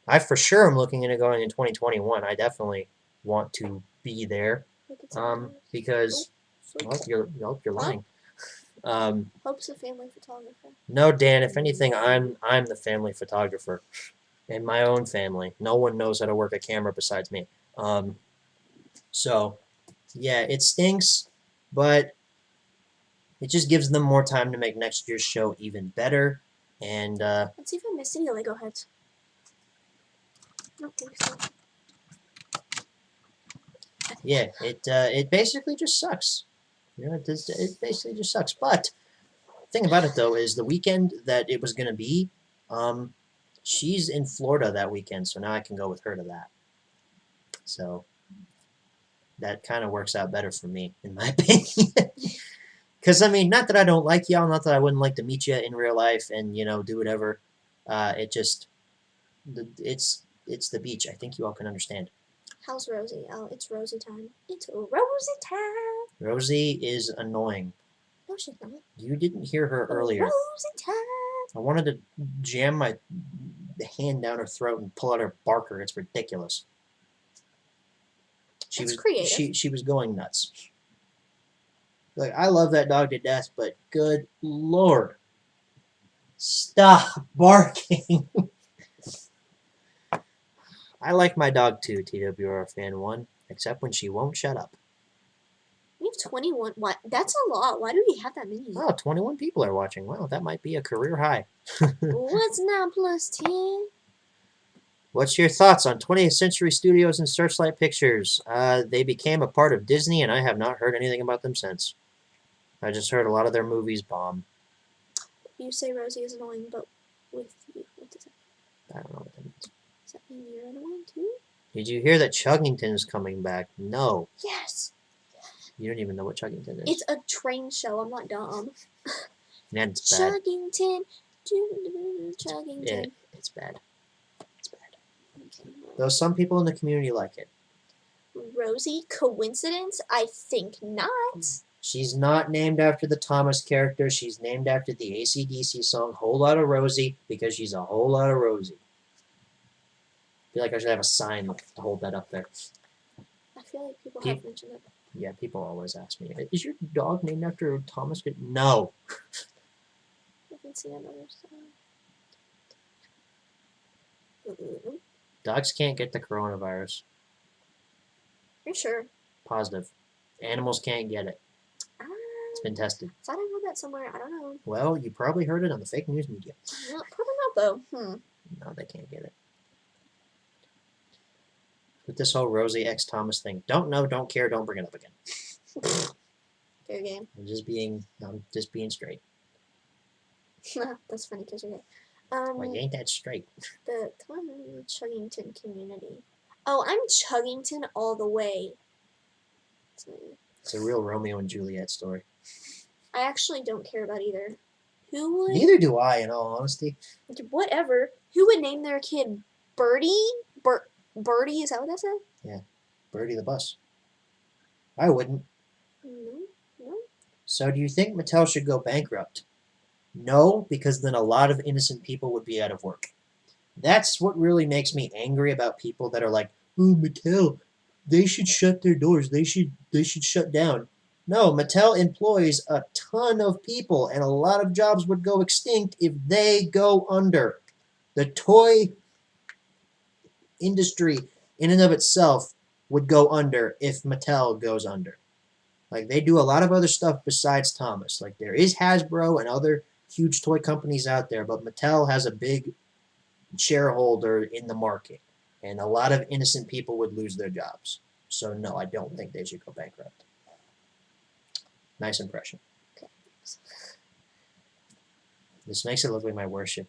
I for sure am looking into going in 2021. I definitely want to be there. Because you're lying. Hope's a family photographer. No, Dan. If anything, I'm the family photographer in my own family. No one knows how to work a camera besides me. So, yeah, it stinks, but it just gives them more time to make next year's show even better. And let's see if I missed any Lego heads. I don't think so. Yeah, it basically just sucks. You know, it basically just sucks. But the thing about it though is the weekend that it was gonna be, she's in Florida that weekend, so now I can go with her to that. So that kind of works out better for me, in my opinion. Because, I mean, not that I don't like y'all, not that I wouldn't like to meet you in real life and, do whatever. It just, it's the beach. I think you all can understand. How's Rosie? Oh, it's Rosie time. It's Rosie time. Rosie is annoying. No, she's not. You didn't hear her earlier. Rosie time. I wanted to jam my hand down her throat and pull out her barker. It's ridiculous. That's creative. She was going nuts. Like, I love that dog to death, but good lord. Stop barking. I like my dog too, TWR fan 1, except when she won't shut up. We have 21. What? That's a lot. Why do we have that many? Oh, 21 people are watching. Wow, that might be a career high. What's 9 plus 10? What's your thoughts on 20th Century Studios and Searchlight Pictures? They became a part of Disney, and I have not heard anything about them since. I just heard a lot of their movies bomb. You say Rosie is annoying, but with you, what does that mean? I don't know what that means. Does that mean you're annoying too? Did you hear that Chuggington is coming back? No. Yes. You don't even know what Chuggington is. It's a train show. I'm not dumb. That's bad. Chuggington. Chuggington. It's bad. It's bad. Okay. Though some people in the community like it. Rosie? Coincidence? I think not. She's not named after the Thomas character. She's named after the AC/DC song Whole Lotta Rosie because she's a whole lot of Rosie. I feel like I should have a sign to hold that up there. I feel like people have mentioned it. Yeah, people always ask me, is your dog named after Thomas? No. I can see another sign. Dogs can't get the coronavirus. Are you sure? Positive. Animals can't get it. It's been tested. I thought I heard that somewhere. I don't know. Well, you probably heard it on the fake news media. Well, probably not, though. No, they can't get it. With this whole Rosie X Thomas thing, don't know, don't care, don't bring it up again. Fair game. I'm just being straight. That's funny because you're gay. Well, ain't that straight? The Chuggington community. Oh, I'm Chuggington all the way. It's a real Romeo and Juliet story. I actually don't care about either. Who would? Neither do I, in all honesty. Whatever. Who would name their kid Birdie? Birdie, is that what that said? Yeah, Birdie the bus. I wouldn't. No. So do you think Mattel should go bankrupt? No, because then a lot of innocent people would be out of work. That's what really makes me angry about people that are like, "Oh, Mattel, they should shut their doors. They should shut down." No, Mattel employs a ton of people, and a lot of jobs would go extinct if they go under. The toy industry in and of itself would go under if Mattel goes under. Like, they do a lot of other stuff besides Thomas. Like, there is Hasbro and other huge toy companies out there, but Mattel has a big shareholder in the market, and a lot of innocent people would lose their jobs. So no, I don't think they should go bankrupt. Nice impression. Okay. This makes it look like my worship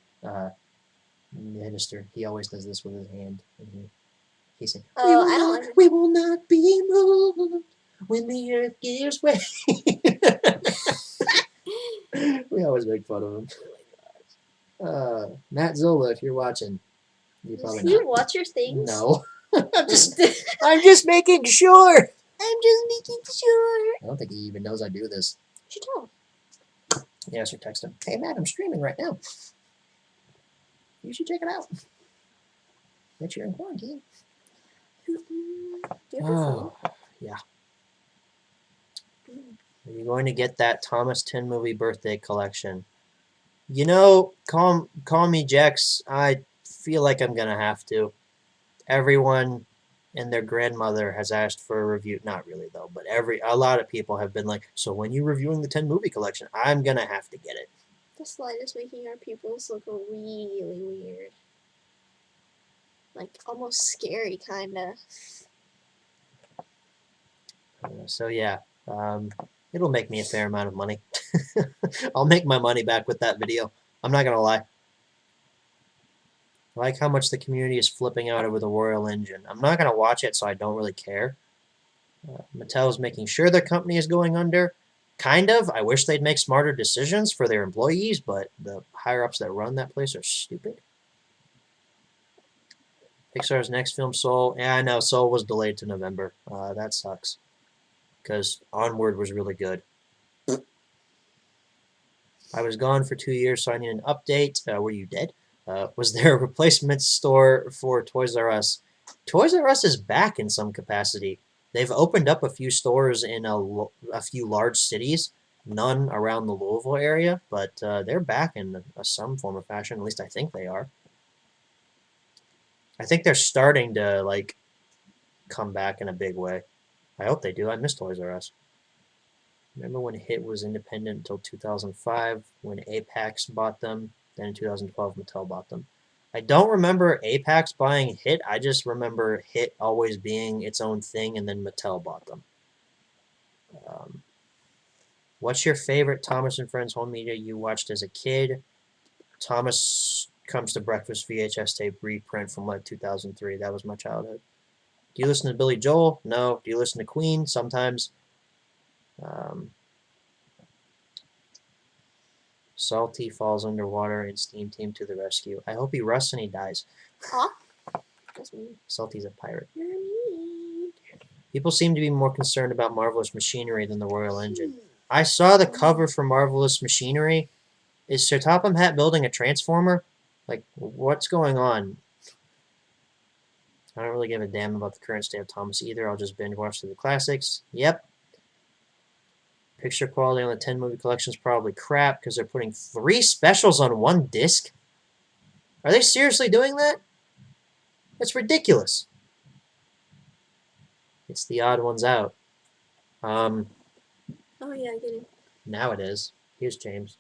minister. He always does this with his hand. He's saying, we will not be moved when the earth gives way. We always make fun of him. Matt Zola, if you're watching, you probably not. You watch your things? No. I'm just making sure. I don't think he even knows I do this. You should tell him. Yeah, I should text him. Hey, Matt, I'm streaming right now. You should check it out. Bet you're in quarantine. Oh, yeah. Are you going to get that Thomas 10 movie birthday collection? You know, call me Jex. I feel like I'm going to have to. Everyone and their grandmother has asked for a review. Not really, though, but a lot of people have been like, so when you're reviewing the 10 movie collection, I'm going to have to get it. This slide is making our pupils look really weird. Like, almost scary, kinda. So, yeah. It'll make me a fair amount of money. I'll make my money back with that video. I'm not going to lie. I like how much the community is flipping out over the Royal Engine. I'm not going to watch it, so I don't really care. Mattel is making sure their company is going under. Kind of. I wish they'd make smarter decisions for their employees, but the higher-ups that run that place are stupid. Pixar's next film, Soul. Yeah, I know. Soul was delayed to November. That sucks. Because Onward was really good. I was gone for 2 years, so I need an update. Were you dead? Was there a replacement store for Toys R Us? Toys R Us is back in some capacity. They've opened up a few stores in a few large cities, none around the Louisville area, but they're back in some form of fashion. At least I think they are. I think they're starting to like come back in a big way. I hope they do. I miss Toys R Us. Remember when Hit was independent until 2005, when Apex bought them? Then in 2012, Mattel bought them. I don't remember Apex buying Hit. I just remember Hit always being its own thing, and then Mattel bought them. What's your favorite Thomas and Friends home media you watched as a kid? Thomas Comes to Breakfast VHS tape reprint from like 2003. That was my childhood. Do you listen to Billy Joel? No. Do you listen to Queen? Sometimes. Salty falls underwater and Steam Team to the rescue. I hope he rusts and he dies. Aw. That's mean. Salty's a pirate. You're mean. People seem to be more concerned about Marvelous Machinery than the Royal Engine. I saw the cover for Marvelous Machinery. Is Sir Topham Hatt building a transformer? Like, what's going on? I don't really give a damn about the current state of Thomas either. I'll just binge watch through the classics. Yep. Picture quality on the 10 movie collection is probably crap because they're putting 3 specials on 1 disc. Are they seriously doing that? That's ridiculous. It's the odd ones out. Oh yeah, I get it. Now it is. Here's James.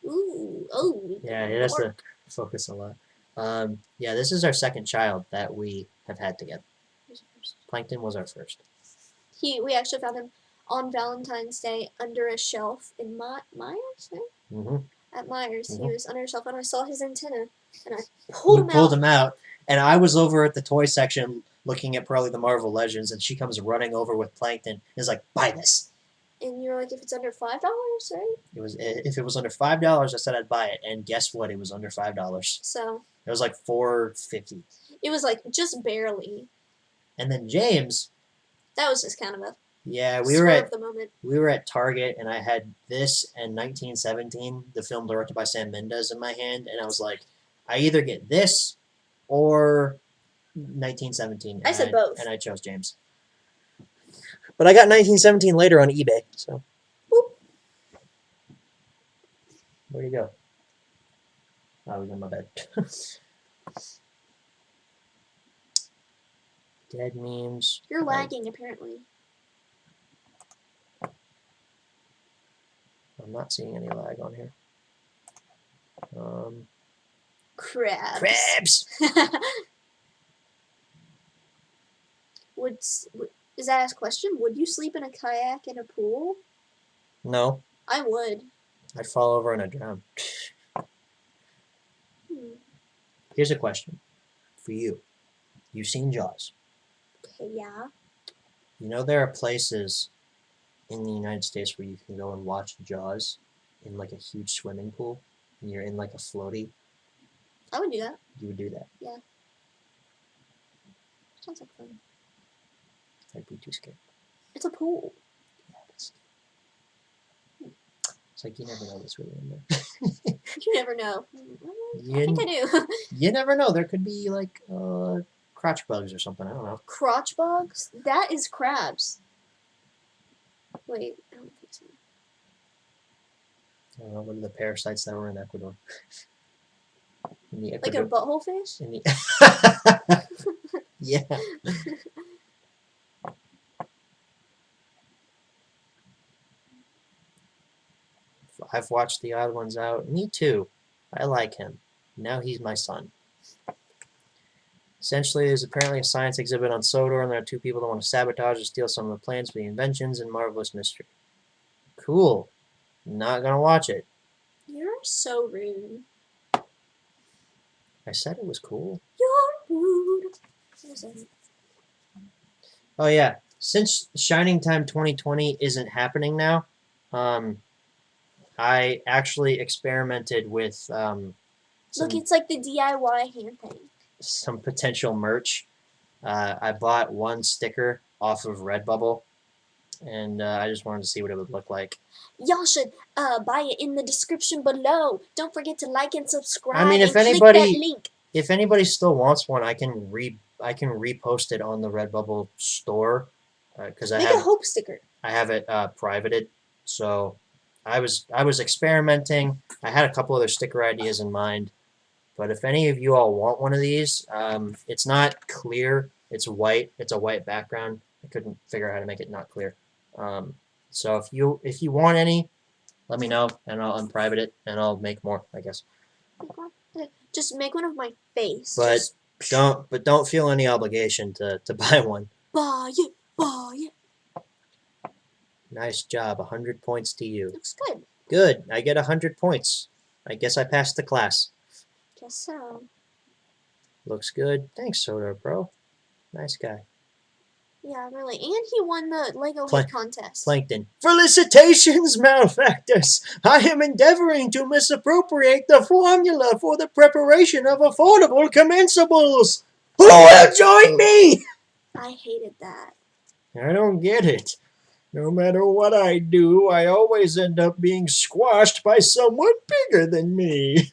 Ooh, oh. Yeah, he has to focus a lot. Yeah, this is our second child that we have had together. Plankton was our first. We actually found him on Valentine's Day under a shelf in Myers. Right? Mm-hmm. At Myers, Mhm. he was under a shelf, and I saw his antenna, and I We pulled him out. And I was over at the toy section looking at probably the Marvel Legends, and she comes running over with Plankton and is like, "Buy this." And you're like, if it's under $5, right? It was if it was under $5, I said I'd buy it, and guess what? It was under $5. So It was like $4.50. it was like just barely. And then James, That was just kind of a yeah, spur of the moment. we were at Target, and I had this and 1917, the film directed by Sam Mendes, in my hand, and I was like, I either get this or 1917. I said both. And I chose James. But I got 1917 later on eBay, so. Boop. Where'd he go? Oh, he's in my bed. Dead memes. You're lagging, apparently. I'm not seeing any lag on here. Crabs. Crabs! Is that a question? Would you sleep in a kayak in a pool? No, I would. I'd fall over and I'd drown. Here's a question for you. You've seen Jaws. Okay, yeah. You know there are places in the United States where you can go and watch Jaws in like a huge swimming pool, and you're in like a floaty. I would do that. You would do that. Yeah. Sounds like fun. I'd be too scared. It's a pool. Yeah, it's like you never know what's really in there. You never know. I think I do. You never know. There could be like crotch bugs or something. I don't know. Crotch bugs? That is crabs. Wait, I don't think so. I don't know. What are the parasites that were in Ecuador? In the Like a butthole fish? In the yeah. I've watched The Odd Ones Out. Me too. I like him. Now he's my son. Essentially, there's apparently a science exhibit on Sodor, and there are 2 people that want to sabotage or steal some of the plans for the inventions and marvelous mystery. Cool. Not gonna watch it. You're so rude. I said it was cool. You're rude. What is it? Oh yeah, since Shining Time 2020 isn't happening now, um, I actually experimented with Look, some it's like the DIY hand thing. some potential merch. I bought one sticker off of Redbubble, and I just wanted to see what it would look like. Y'all should buy it in the description below. Don't forget to like and subscribe I mean, and click that link. if anybody still wants one, I can repost it on the Redbubble store because Make a hope sticker. I have it privated. So I was experimenting. I had a couple other sticker ideas in mind, but if any of you all want one of these, it's not clear. It's white. It's a white background. I couldn't figure out how to make it not clear. So if you want any, let me know and I'll unprivate it and I'll make more. I guess. Just make one of my face. But Just don't feel any obligation to buy one. buy it. Buy it. Nice job. 100 points to you. Looks good. Good. I get 100 points. I guess I passed the class. Guess so. Looks good. Thanks, Soda Bro. Nice guy. Yeah, really. And he won the Lego hit contest. Plankton. Felicitations, malefactors! I am endeavoring to misappropriate the formula for the preparation of affordable commensables. Who will join me? I hated that. I don't get it. No matter what I do, I always end up being squashed by someone bigger than me.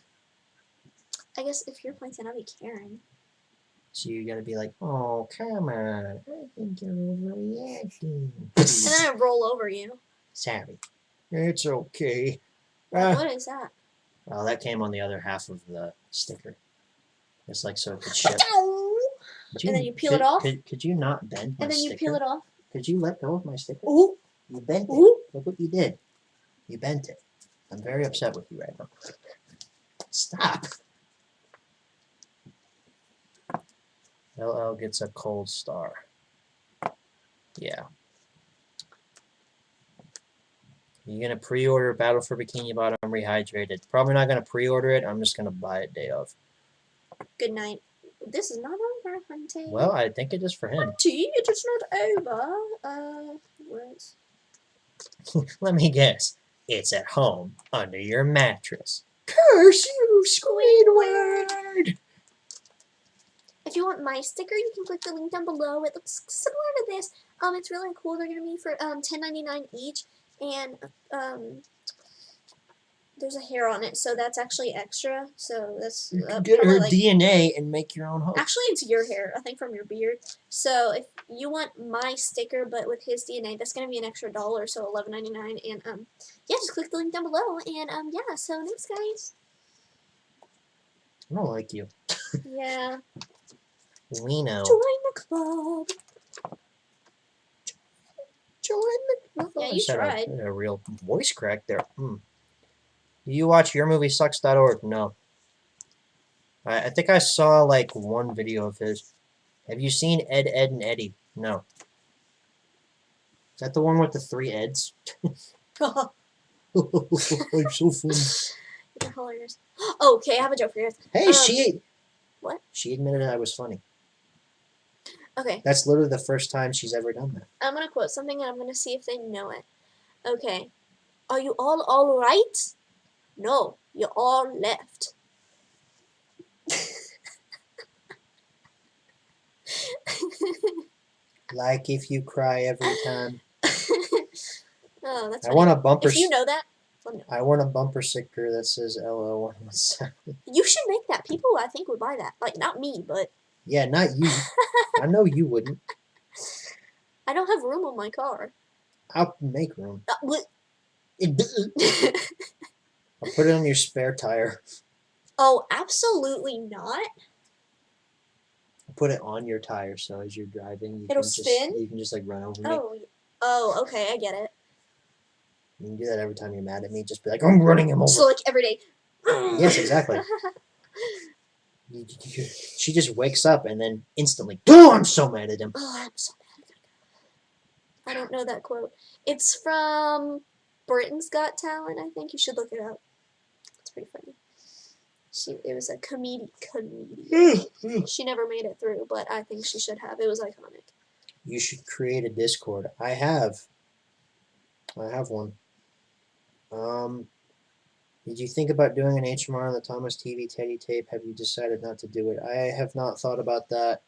I guess if you're Plankton, I'll be Karen. So you gotta be like, oh, come on. I think you're overreacting. And then I roll over you. Sorry. It's okay. What is that? Well, that came on the other half of the sticker. It's like so it could ship. And then you peel it off? Could you not bend my And then you sticker? peel it off? Could you let go of my sticker? Ooh. You bent it. Ooh. Look what you did. You bent it. I'm very upset with you right now. Stop. LL gets a cold star. Yeah. You gonna pre-order Battle for Bikini Bottom Rehydrated? Probably not gonna pre-order it. I'm just gonna buy it day of. Good night. This is not over, Hunty. Well, I think it is for him. Hunty, it is not over. Words. Let me guess. It's at home, under your mattress. Curse you, Squidward! If you want my sticker, you can click the link down below. It looks similar to this. It's really cool. They're gonna be for $10.99 each, and there's a hair on it, so that's actually extra. So that's You can get her like, DNA and make your own hope. actually, it's your hair, I think, from your beard. So if you want my sticker, but with his DNA, that's gonna be an extra $1, so $11.99. And yeah, just click the link down below. And yeah. So thanks, guys. I don't like you. Yeah. We know. Join the club. Join the club. Yeah, you tried. A real voice crack there. Do you watch YourMovieSucks.org? No. I think I saw like one video of his. Have you seen Ed, Ed, and Eddie? No. Is that the one with the 3 Eds? I'm so funny. You're hilarious. Okay, I have a joke for you. Hey, What? She admitted I was funny. Okay. That's literally the first time she's ever done that. I'm gonna quote something and I'm gonna see if they know it. Okay. Are you all right? No, you all left. Like if you cry every time. Oh, that's funny. I want a bumper. If you know that, let me know. I want a bumper sticker that says LO117. You should make that. People, I think, would buy that. Like, not me, but... Yeah, not you. I know you wouldn't. I don't have room on my car. I'll make room. What? I'll put it on your spare tire. Oh, absolutely not. I'll put it on your tire so as you're driving, It'll spin? You can just like run over me. Oh, okay, I get it. You can do that every time you're mad at me. Just be like, I'm running him over. So, like, every day. Yes, exactly. She just wakes up and then instantly, oh, I'm so mad at him. Oh, I'm so mad. I don't know that quote. It's from Britain's Got Talent, I think. You should look it up. It's pretty funny. It was a comedian. You She never made it through, but I think she should have. It was iconic. should create a Discord. I have one. Did you think about doing an HMR on the Thomas TV Teddy tape? Have you decided not to do it? I have not thought about that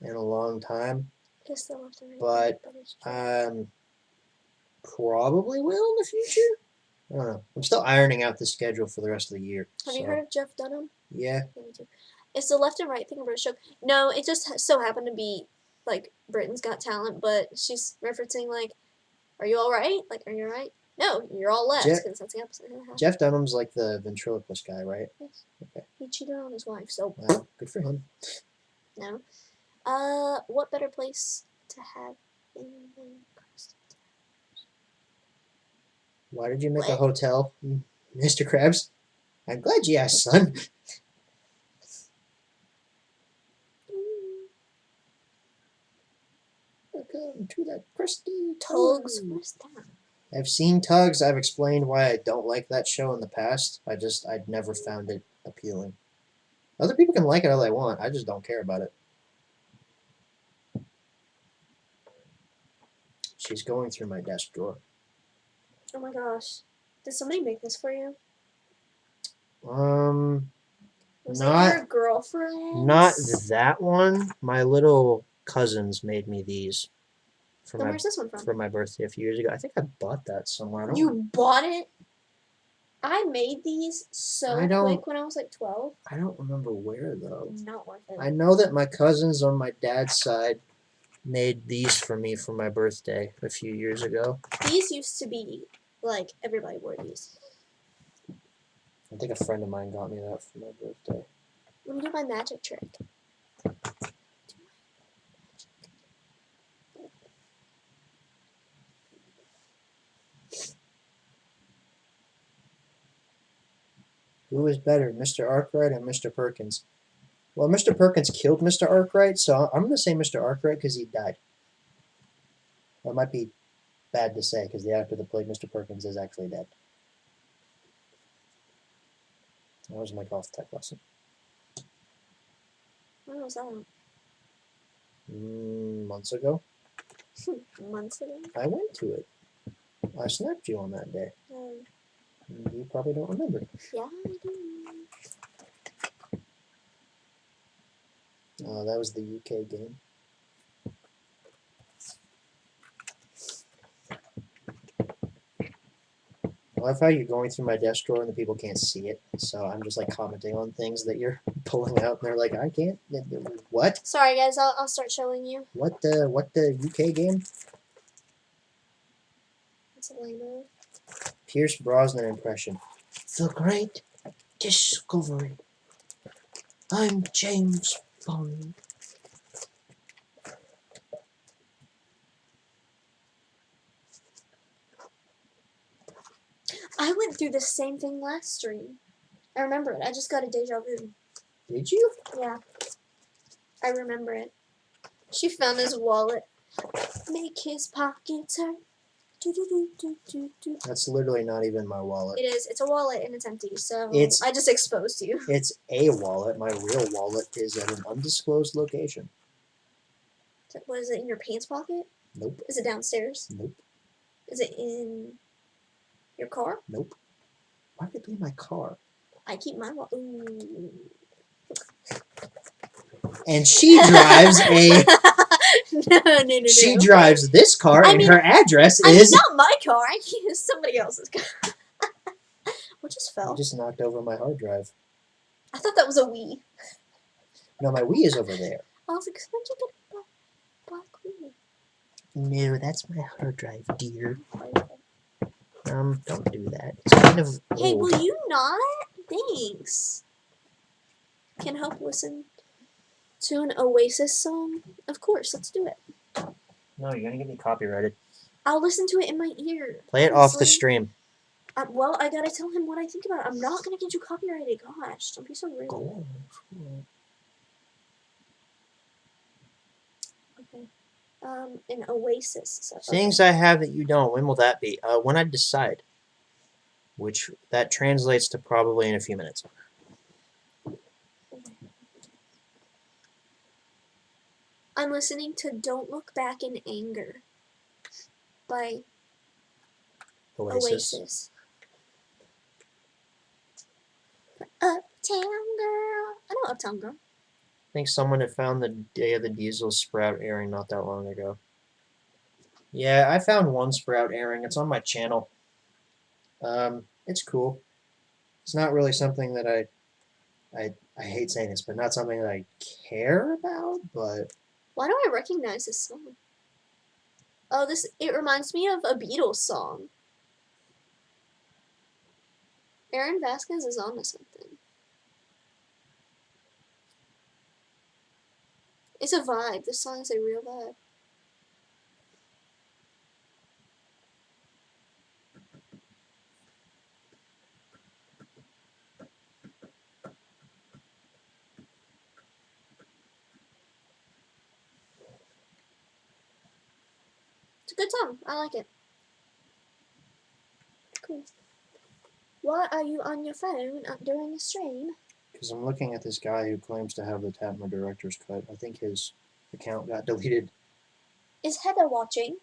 in a long time. It's the left and right. But It's true. Probably will in the future. I don't know. I'm still ironing out the schedule for the rest of the year. Have you heard of Jeff Dunham? Yeah. Yeah, me too. It's the left and right thing British show. No, it just so happened to be like Britain's Got Talent, but she's referencing like, "Are you all right? Like, are you all right? No, you're all left because that's the opposite." Jeff Dunham's like the ventriloquist guy, right? Yes. Okay. He cheated on his wife, so Wow, good for him. no. What better place to have in the crust? Why did you make a What? hotel, Mr. Krabs? I'm glad you asked, son. Welcome to the crusty Tugs. Tug. What is that? I've seen Tugs. I've explained why I don't like that show in the past. I'd never found it appealing. Other people can like it all they want. I just don't care about it. She's going through my desk drawer. Oh my gosh. Did somebody make this for you? Was Not it your girlfriend? Not that one. My little cousins made me these for Then where's this one from? for my birthday a few years ago. I think I bought that somewhere. I don't, You bought it? I made these so I don't- quick when I was like 12. I don't remember where though. Not worth it. I know that my cousins on my dad's side made these for me for my birthday a few years ago. These used to be like everybody wore these. I think a friend of mine got me that for my birthday. Let me do my magic trick. Who is better, Mr. Arkwright or Mr. Perkins? Well, Mr. Perkins killed Mr. Arkwright, so I'm going to say Mr. Arkwright because he died. That might be bad to say because the actor that played Mr. Perkins is actually dead. That was my golf tech lesson. When was that? Months ago. Months ago? I went to it. I snapped you on that day. You probably don't remember. Yeah, I do. That was the UK game. I love how you're going through my desk drawer and the people can't see it, so I'm just like commenting on things that you're pulling out, and they're like, "I can't." What? Sorry, guys. I'll start showing you. What the UK game? It's a lame. Pierce Brosnan impression. The Great Discovery. I'm James Bond. I went through the same thing last stream. I remember it. I just got a deja vu. Did you? Yeah. I remember it. She found his wallet. Make his pockets hurt. Do, do, do, do, do, do. That's literally not even my wallet. It is. It's a wallet and it's empty. So It's- I just exposed you. It's a wallet. My real wallet is at an undisclosed location. What is it in your pants pocket? Nope. Is it downstairs? Nope. Is it in your car? Nope. Why would it be in my car? I keep my wallet. Ooh. And she drives a. no. She drives this car, I and mean- her address I mean, is. not my car. I use somebody else's car. What just You fell? just knocked over my hard drive. I thought that was a Wii. No, my Wii is over there. I was like, where'd you get a black Wii? No, that's my hard drive, dear. Don't do that. It's kind of Hey, old. will you not? Thanks. Can help listen to an Oasis song? Of course, let's do it. No, you're gonna get me copyrighted. I'll listen to it in my ear. Play it off the honestly. stream. Well, I gotta tell him what I think about it. I'm not gonna get you copyrighted. Gosh, don't be so rude. Go. Okay. An Oasis. So, Things I have that you don't. When will that be? When I decide. Which that translates to probably in a few minutes. I'm listening to Don't Look Back in Anger by Oasis. Uptown Girl. I know Uptown Girl. I think someone had found the Day of the Diesel sprout airing not that long ago. Yeah, I found one sprout airing. It's on my channel. It's cool. It's not really something that I hate saying this, but not something that I care about. But Why do I recognize this song? Oh, it reminds me of a Beatles song. Aaron Vasquez is onto something. It's a vibe. This song is a real vibe. It's a good song. I like it. Cool. Why are you on your phone during the stream? because I'm looking at this guy who claims to have the Tatma director's cut. I think his account got deleted. Is Heather watching?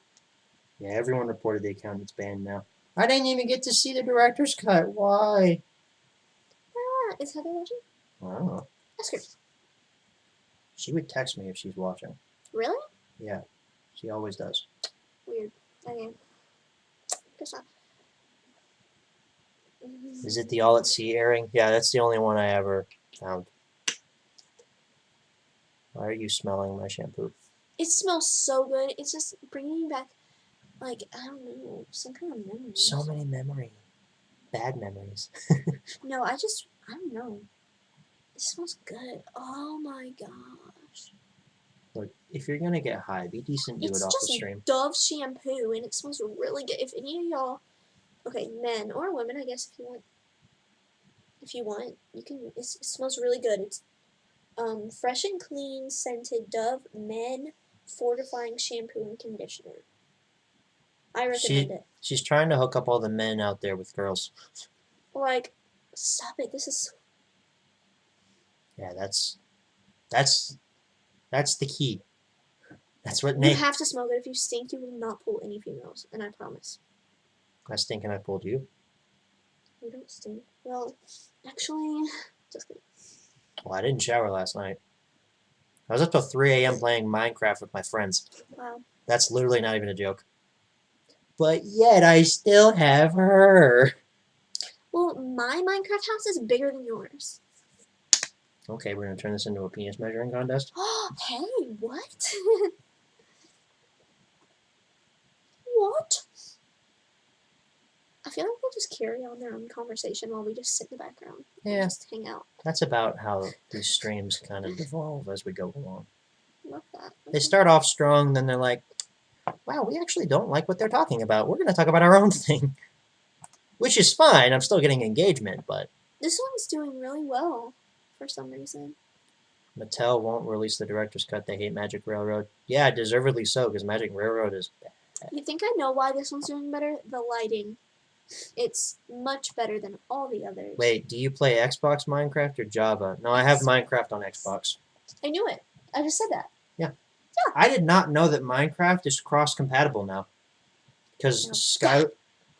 Yeah, everyone reported the account gets banned now. I didn't even get to see the director's cut. Why? Is Heather watching? I don't know. Ask her. She would text me if she's watching. Really? Yeah, she always does. Weird. Okay. Guess not. Is it the All at Sea airing? Yeah, that's the only one I ever found. Why are you smelling my shampoo? It smells so good. It's just bringing back, like, I don't know, some kind of memories. So many memories. Bad memories. No, I don't know. It smells good. Oh my gosh. Look, if you're gonna get high, be decent. Do It's it off the just stream. Dove shampoo, and it smells really good. If any of y'all, okay, men or women, I guess, if you want, you can. It smells really good. It's fresh and clean scented Dove Men fortifying shampoo and conditioner. I recommend it. She's trying to hook up all the men out there with girls. Like, stop it. This is. Yeah, that's the key. That's what You Nate. have to smell good. If you stink, you will not pull any females, and I promise. I stink and I pulled you. You don't stink. Well, actually, just kidding. Well, I didn't shower last night. I was up till 3 a.m. playing Minecraft with my friends. Wow. That's literally not even a joke. But yet I still have her. Well, my Minecraft house is bigger than yours. Okay, we're gonna turn this into a penis measuring contest. Hey, what? What? I feel like they'll just carry on their own conversation while we just sit in the background. Yeah. And just hang out. That's about how these streams kind of evolve as we go along. Love that. They start off strong, then they're like, wow, we actually don't like what they're talking about. We're going to talk about our own thing. Which is fine. I'm still getting engagement, but This one's doing really well for some reason. Mattel won't release the director's cut. They hate Magic Railroad. Yeah, deservedly so, because Magic Railroad is bad. You think I know why this one's doing better? The lighting. It's much better than all the others. Wait, do you play Xbox Minecraft or Java? No, I have Minecraft on Xbox. I knew it. I just said that. Yeah. I did not know that Minecraft is cross-compatible now. Because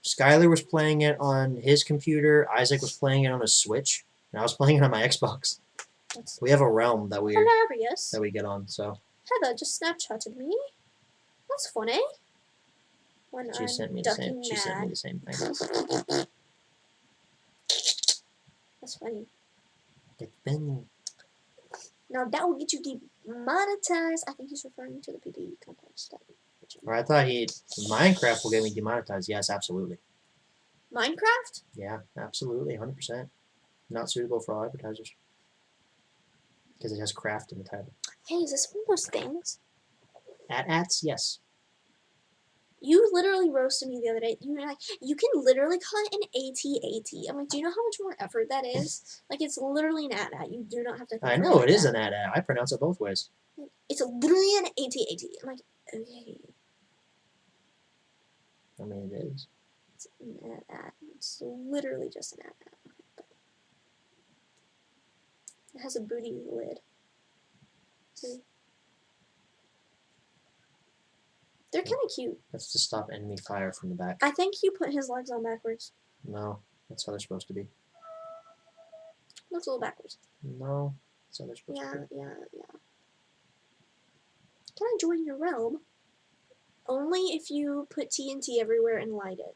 Skylar was playing it on his computer, Isaac was playing it on a Switch, and I was playing it on my Xbox. We have a realm that we hilarious. That we get on, so. Heather just Snapchatted me. That's funny. When She sent me the same thing. That's funny. It's been. Now that will get you demonetized. I think he's referring to the PvE contest. Or I thought Minecraft will get me demonetized. Yes, absolutely. Minecraft? Yeah, absolutely, 100%. Not suitable for all advertisers. Because it has craft in the title. Hey, is this one of those things? Ats, yes. You literally roasted me the other day. You were like, you can literally call it an AT-AT. I'm like, do you know how much more effort that is? Like, it's literally an AT-AT. You do not have to think I of know, like it is that. an AT-AT. I pronounce it both ways. It's literally an AT-AT. I'm like, okay. I mean, it is. It's an AT-AT. It's literally just an AT-AT. It has a booty lid. See? They're kind of cute. That's to stop enemy fire from the back. I think you put his legs on backwards. No, that's how they're supposed to be. Looks a little backwards. No, that's how they're supposed to be. Yeah. Can I join your realm? Only if you put TNT everywhere and light it.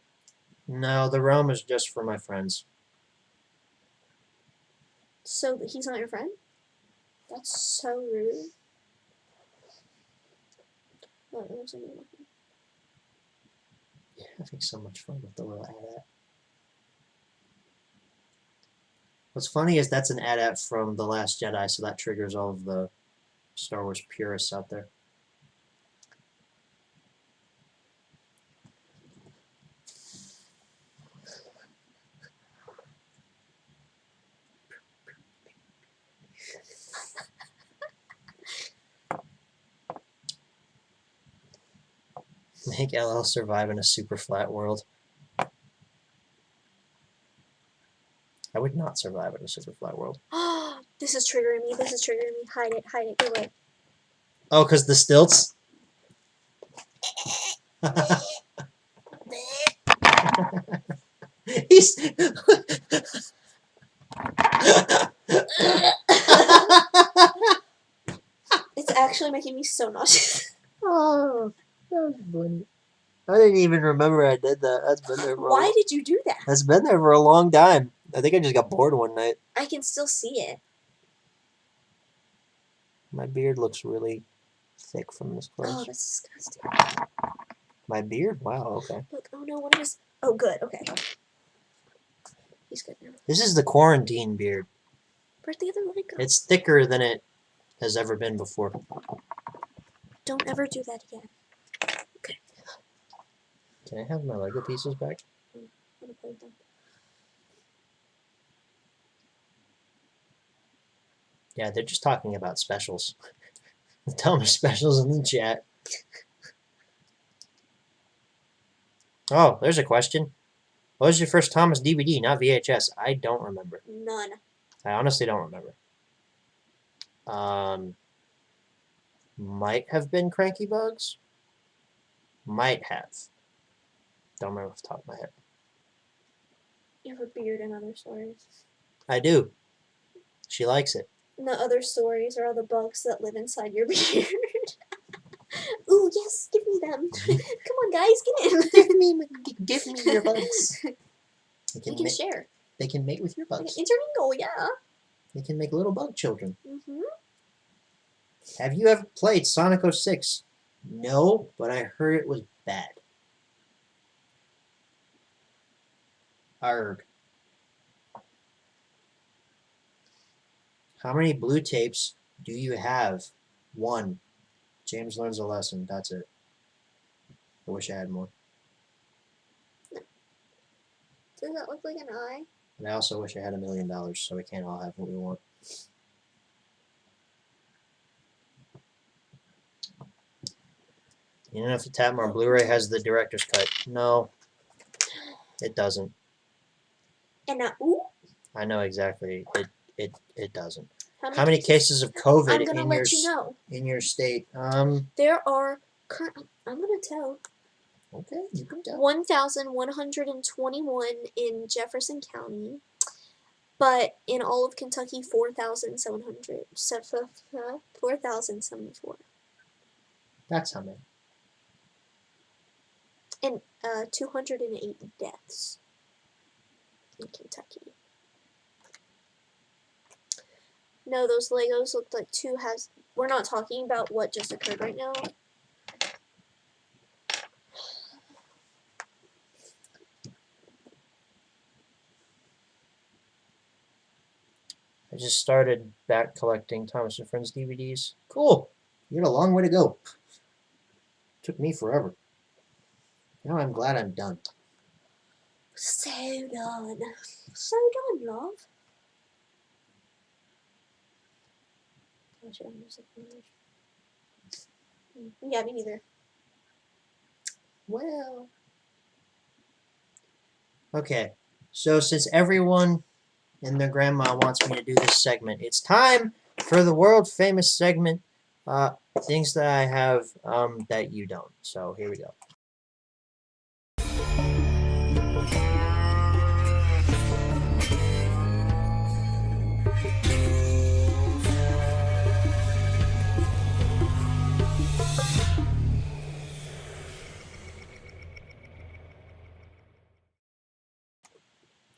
No, the realm is just for my friends. So he's not your friend? That's so rude. Oh, it looks like you're looking. Yeah, having so much fun with the little AT-AT. What's funny is that's an AT-AT from The Last Jedi, so that triggers all of the Star Wars purists out there. Make LL survive in a super flat world. I would not survive in a super flat world. This is triggering me. Hide it. Go away. Oh, because the stilts? He's... It's actually making me so nauseous. Oh, that was funny. I didn't even remember I did that. That's been there for Why did you do that? That's been there for a long time. I think I just got bored one night. I can still see it. My beard looks really thick from this close. Oh, that's disgusting. My beard? Wow, okay. Look, oh no, what is... Oh, good, okay. He's good now. This is the quarantine beard. Where'd the other leg go? It's thicker than it has ever been before. Don't ever do that again. Okay. Can I have my Lego pieces back? I'm gonna play with them. Yeah, they're just talking about specials. Tell me specials in the chat. Oh, there's a question. What was your first Thomas DVD, not VHS? I don't remember. None. I honestly don't remember. Might have been Cranky Bugs. Might have. Don't remember off the top of my head. You have a beard in other stories. I do. She likes it. And the other stories are all the bugs that live inside your beard. Ooh, yes, give me them. Come on, guys, get in. Give me your bugs. We can share. They can mate with your bugs. Intermingle, yeah. They can make little bug children. Mm-hmm. Have you ever played Sonic 06? No, but I heard it was bad. Arg. How many blue tapes do you have? 1. James learns a lesson. That's it. I wish I had more. Does that look like an eye? But I also wish I had $1 million, so we can't all have what we want. You know if the Tatmar Blu-ray has the director's cut? No, it doesn't. And now, ooh. I know exactly. It doesn't. How many cases of COVID in your state? There are currently. I'm gonna tell. Okay, you can tell. 1,121 in Jefferson County, but in all of Kentucky, 4,074. That's how many. And 208 deaths in Kentucky. No, those Legos looked like 2 has. We're not talking about what just occurred right now. I just started back collecting Thomas & Friends DVDs. Cool. You got a long way to go. Took me forever. Now I'm glad I'm done. So done. So done, love. Yeah, me neither. Well. Okay. So since everyone and their grandma wants me to do this segment, it's time for the world famous segment. things that I have that you don't. So here we go.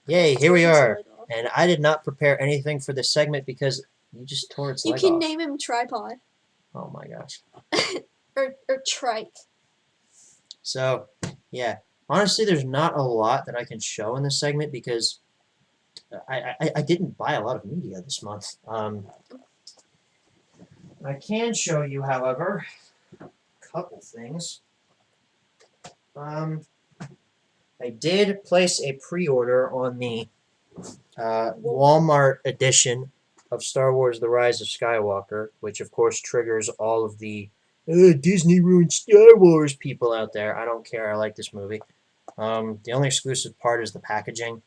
Yay, here we Tore his are. leg off. And I did not prepare anything for this segment because you just tore its You leg can off. name him Tripod. Oh my gosh. or Trike. So, yeah. Honestly, there's not a lot that I can show in this segment because I didn't buy a lot of media this month. I can show you, however, a couple things. I did place a pre-order on the Walmart edition of Star Wars: The Rise of Skywalker, which of course triggers all of the Disney ruined Star Wars people out there. I don't care. I like this movie. The only exclusive part is the packaging.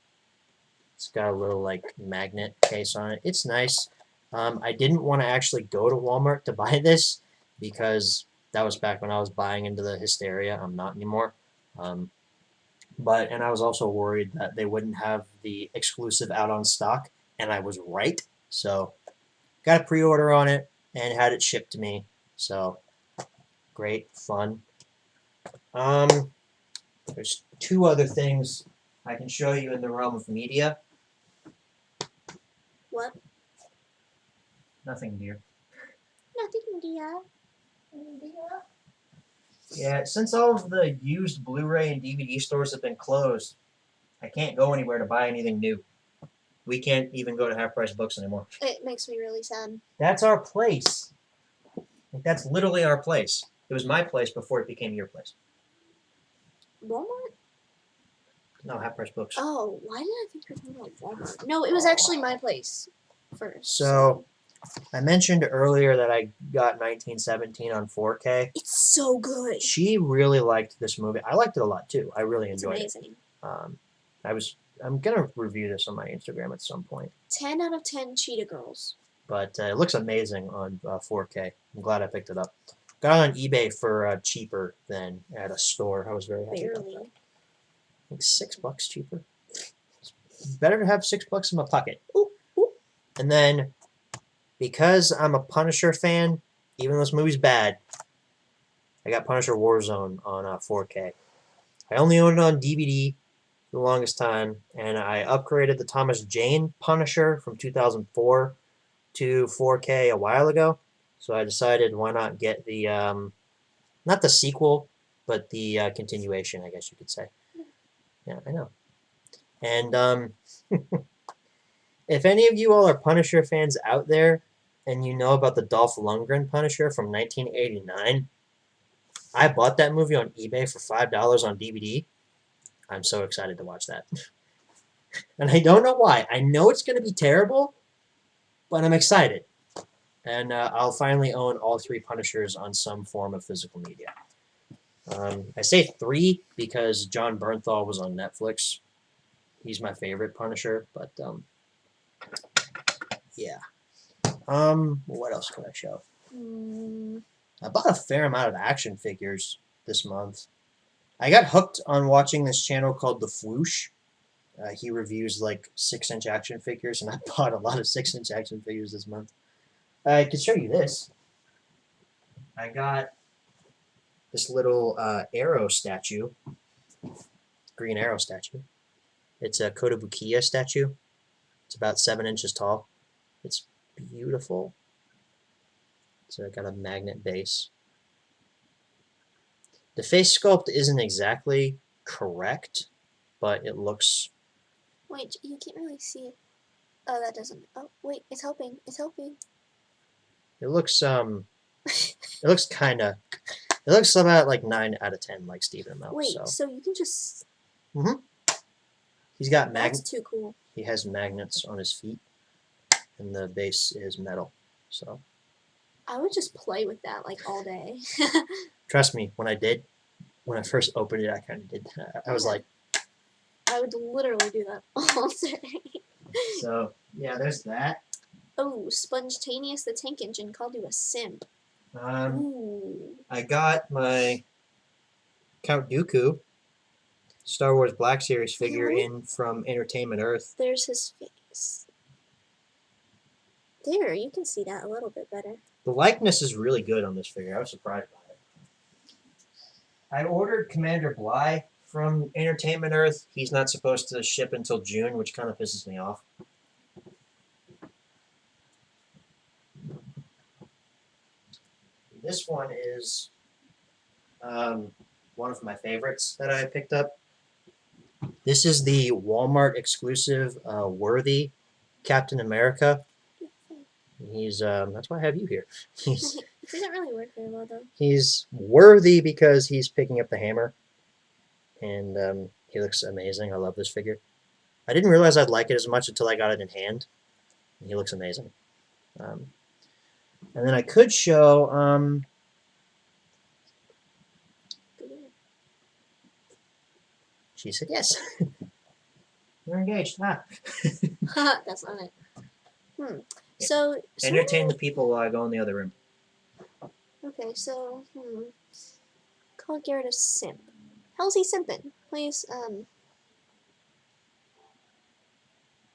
It's got a little like magnet case on it. It's nice. I didn't want to actually go to Walmart to buy this because that was back when I was buying into the hysteria. I'm not anymore. And I was also worried that they wouldn't have the exclusive out on stock, and I was right. So got a pre-order on it and had it shipped to me. So great fun. There's two other things I can show you in the realm of media. What? Nothing dear. Nothing, dear. Yeah, since all of the used Blu-ray and DVD stores have been closed, I can't go anywhere to buy anything new. We can't even go to Half Price Books anymore. It makes me really sad. That's our place. Like, that's literally our place. It was my place before it became your place. Walmart? No, Half Price Books. Oh, why did I think you were talking about Walmart? No, it was actually my place first. So, I mentioned earlier that I got 1917 on 4K. It's so good. She really liked this movie. I liked it a lot too. I really It's enjoyed amazing. it. I'm gonna review this on my Instagram at some point. 10 out of 10 Cheetah Girls. But it looks amazing on 4K. I'm glad I picked it up. Got it on eBay for cheaper than at a store. I was very happy about that. Barely. I think $6 cheaper. It's better to have $6 in my pocket. Ooh, ooh. And then, because I'm a Punisher fan, even though this movie's bad, I got Punisher Warzone on 4K. I only owned it on DVD for the longest time, and I upgraded the Thomas Jane Punisher from 2004 to 4K a while ago. So I decided why not get the, not the sequel, but the continuation, I guess you could say. Yeah, I know. And if any of you all are Punisher fans out there, and you know about the Dolph Lundgren Punisher from 1989, I bought that movie on eBay for $5 on DVD. I'm so excited to watch that. And I don't know why. I know it's going to be terrible, but I'm excited. And I'll finally own all three Punishers on some form of physical media. I say three because John Bernthal was on Netflix. He's my favorite Punisher, but yeah. What else could I show? I bought a fair amount of action figures this month. I got hooked on watching this channel called The Floosh. He reviews like 6-inch action figures, and I bought a lot of 6-inch action figures this month. I could show you this. I got this little arrow statue, green arrow statue. It's a Kotobukiya statue. It's about 7 inches tall. It's beautiful. So got a magnet base. The face sculpt isn't exactly correct, but it looks... Wait, you can't really see it. Oh, that doesn't. Oh, wait, it's helping. It's helping. It looks kind of... It looks about like 9 out of 10, like Stephen Amell. Wait, so you can just... He's got That's too cool. He has magnets on his feet, and the base is metal. So I would just play with that like all day. Trust me, when I first opened it, I kind of did. I was like... I would literally do that all day. So, yeah, there's that. Oh, Spontaneous the Tank Engine called you a simp. Ooh. I got my Count Dooku Star Wars Black Series figure in from Entertainment Earth. There's his face. There, you can see that a little bit better. The likeness is really good on this figure. I was surprised by it. I ordered Commander Bly from Entertainment Earth. He's not supposed to ship until June, which kind of pisses me off. This one is one of my favorites that I picked up. This is the Walmart exclusive Worthy Captain America. He's that's why I have you here. He's It didn't really work very well though. he's worthy because he's picking up the hammer, and he looks amazing. I love this figure. I didn't realize I'd like it as much until I got it in hand. He looks amazing. And then I could show. She said yes. We're engaged. Ah. That's not it. So Entertain the people while I go in the other room. Okay, so call Garrett a simp. How's he simping? Please,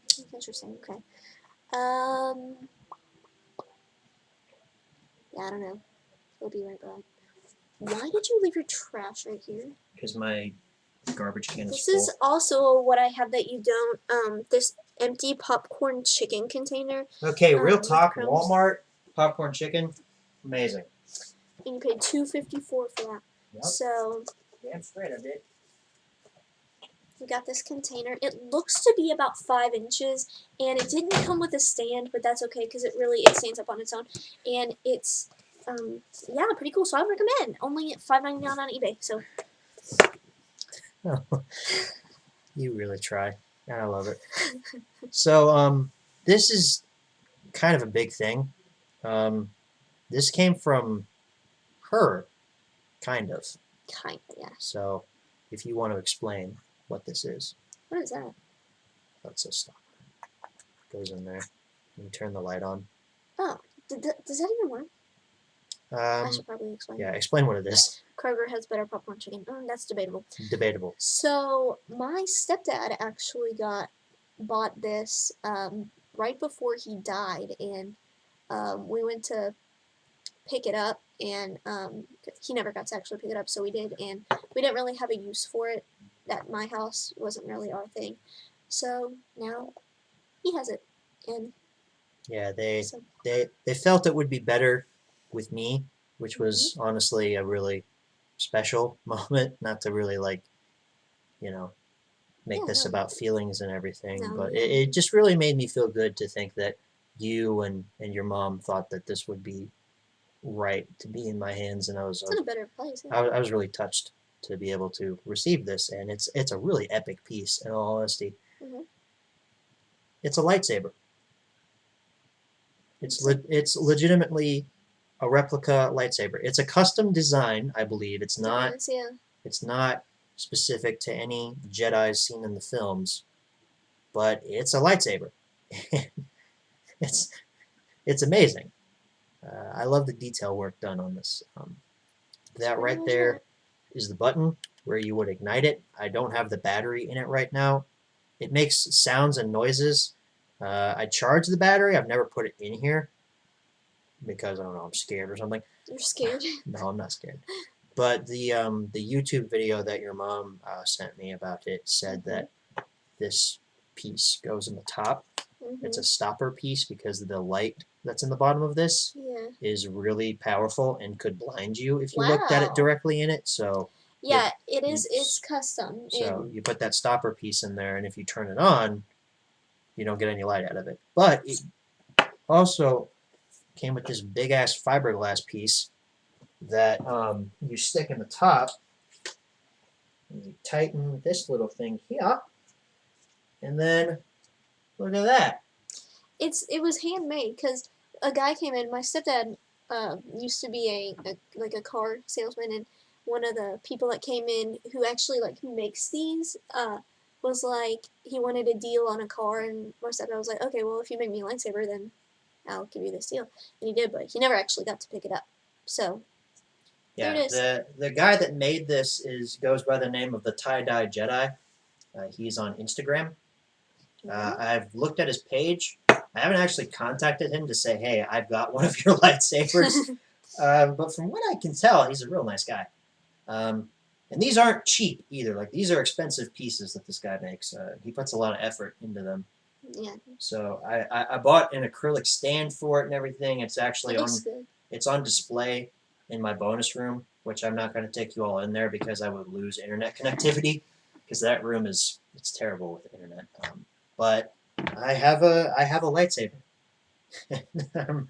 that's interesting. Okay. Yeah, I don't know. He'll be right back. Why did you leave your trash right here? Because my garbage can is This full. is also what I have that you don't. This empty popcorn chicken container. Okay, real with talk. crumbs. Walmart popcorn chicken, amazing. And you paid $2.54 for that. Yep. So Damn straight I did. we got this container. It looks to be about 5 inches, and it didn't come with a stand, but that's okay because it stands up on its own, and it's yeah, pretty cool. So I recommend. Only $5.99 on eBay. So You really try, and I love it. So this is kind of a big thing. This came from her, kind of. yeah. So if you want to explain what this is. What is that? That's a stopper. Goes in there. You turn the light on. Oh, does that even work? I should probably explain. Yeah, explain what it is. Kroger has better popcorn chicken. That's debatable. Debatable. So my stepdad actually bought this right before he died, and we went to pick it up, and he never got to actually pick it up, so we did, and we didn't really have a use for it. At my house wasn't really our thing, so now he has it, and yeah, they felt it would be better with me, which was honestly a really special moment. Not to really make this about feelings and everything, but it just really made me feel good to think that you and your mom thought that this would be right to be in my hands, and it's in a better place. I was really touched to be able to receive this, and it's a really epic piece. In all honesty, it's a lightsaber. It's legitimately a replica lightsaber. It's a custom design, I believe. It's not. It's not specific to any Jedi's seen in the films, but it's a lightsaber. it's amazing. I love the detail work done on this. That right there is the button where you would ignite it. I don't have the battery in it right now. It makes sounds and noises. I charge the battery. I've never put it in here because I don't know, I'm scared or something. You're scared? No, I'm not scared. But the YouTube video that your mom sent me about it said that this piece goes in the top. It's a stopper piece because the light that's in the bottom of this is really powerful and could blind you if you looked at it directly in it. So yeah, it is. It's custom. So you put that stopper piece in there, and if you turn it on, you don't get any light out of it. But it also came with this big ass fiberglass piece that you stick in the top. And you tighten this little thing here, and then look at that. It was handmade because a guy came in. My stepdad used to be a car salesman, and one of the people that came in who actually who makes these was like he wanted a deal on a car, and my stepdad was like, okay, well if you make me a lightsaber, then I'll give you this deal, and he did, but he never actually got to pick it up. So Yeah, there it is. the guy that made this goes by the name of the Tie-Dye Jedi. He's on Instagram. I've looked at his page. I haven't actually contacted him to say, hey, I've got one of your lightsabers. But from what I can tell, he's a real nice guy. And these aren't cheap either. Like, these are expensive pieces that this guy makes. He puts a lot of effort into them. Yeah. So I bought an acrylic stand for it and everything. It's actually Good. it's on display in my bonus room, which I'm not going to take you all in there because I would lose internet connectivity because that room it's terrible with the internet. But I have a lightsaber. I'm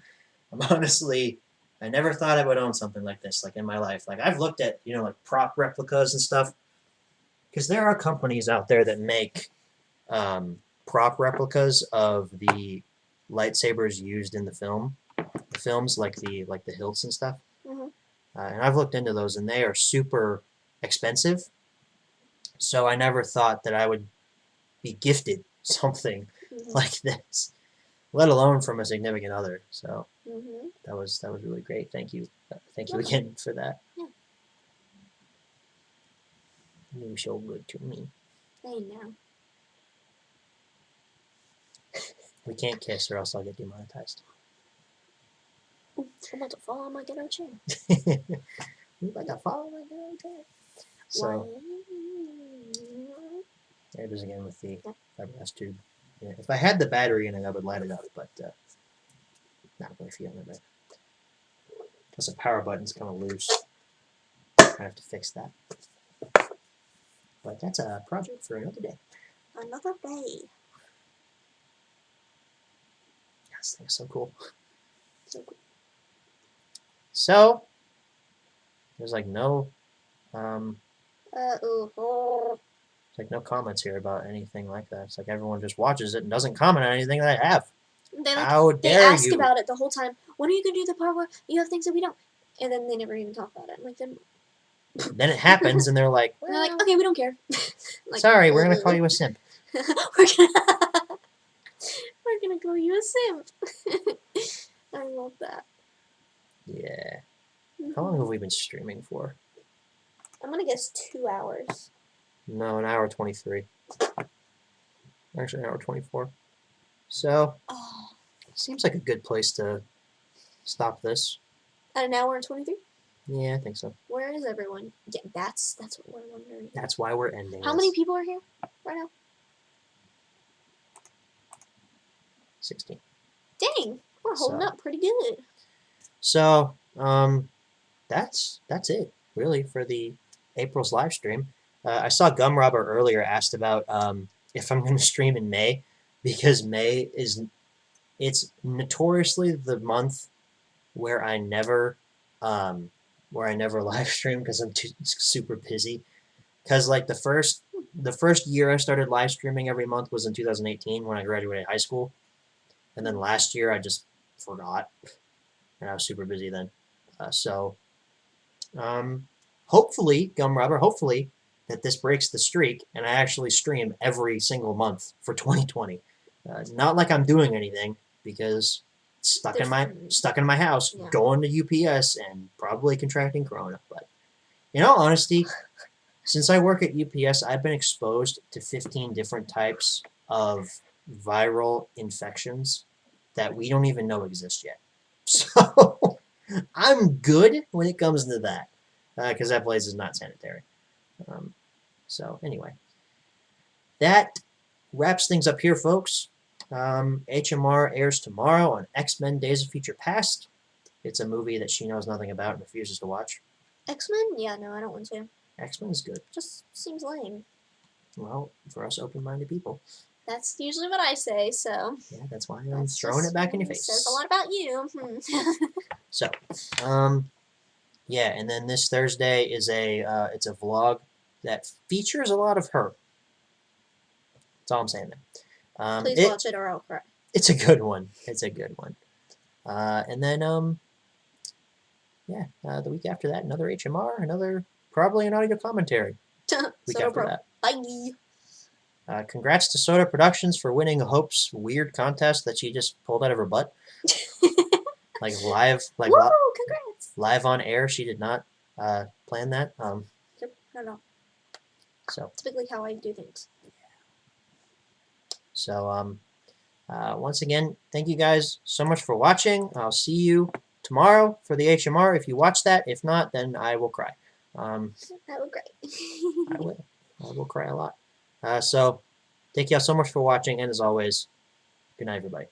honestly, I never thought I would own something like this, like in my life. Like I've looked at like prop replicas and stuff, because there are companies out there that make prop replicas of the lightsabers used in the films like the hilts and stuff. Mhm. And I've looked into those, and they are super expensive. So I never thought that I would be gifted something like this, let alone from a significant other. So that was really great. Thank you again for that. Yeah. You were so good to me. I know. We can't kiss, or else I'll get demonetized. Ooh, I'm about to fall on my ghetto chair. You're about to fall on my ghetto chair. So there it is again with the fiberglass tube. Yeah, if I had the battery in it, I would light it up, but not really feeling it. Plus, the power button's kind of loose. I have to fix that. But that's a project for another day. Another day. This thing's so cool. So cool. So there's like no it's like no comments here about anything like that. It's like everyone just watches it and doesn't comment on anything that I have. How dare they ask you? about it the whole time. When are you gonna do the part where you have things that we don't? And then they never even talk about it. I'm like, then it happens, and they're like, they're like, okay, we don't care. Like, sorry, we're gonna call you a simp. we're gonna call you a simp. I love that. Yeah. How long have we been streaming for? I'm gonna guess 2 hours. No, an hour 23. Actually, an hour 24. So, seems like a good place to stop this. At an hour and 23? Yeah, I think so. Where is everyone? Yeah, that's what we're wondering. That's why we're ending. How many people are here right now? 16. Dang, we're holding up pretty good. So, that's it really for the April's live stream. I saw Gumrubber earlier asked about if I'm going to stream in May, because May it's notoriously the month where I never live stream because I'm super busy. Because like the first year I started live streaming every month was in 2018 when I graduated high school, and then last year I just forgot, and I was super busy then. Hopefully, Gumrubber, hopefully that this breaks the streak and I actually stream every single month for 2020. Not like I'm doing anything, because stuck in my house, going to UPS and probably contracting corona. But in all honesty, since I work at UPS, I've been exposed to 15 different types of viral infections that we don't even know exist yet. So I'm good when it comes to that, because that place is not sanitary. So anyway, that wraps things up here, folks. HMR airs tomorrow on X-Men Days of Future Past. It's a movie that she knows nothing about and refuses to watch. X-Men? Yeah, no, I don't want to. X-Men is good. Just seems lame. Well, for us open-minded people. That's usually what I say, so. Yeah, that's why I'm throwing it back in your face. Says a lot about you. So, yeah, and then this Thursday is it's a vlog that features a lot of her. That's all I'm saying there. Please watch it or I'll cry. It's a good one. It's a good one. And then, yeah, the week after that, another HMR, probably an audio commentary. Week after that. Bye. Congrats to Soda Productions for winning Hope's weird contest that she just pulled out of her butt. Like live. Woo! Congrats! live on air. She did not plan that. Yep, I don't know. So Typically how I do things. so once again, thank you guys so much for watching. I'll see you tomorrow for the HMR if you watch that. If not, then I will cry. That would great. I will. I will cry a lot. So thank y'all so much for watching, and as always, good night, everybody.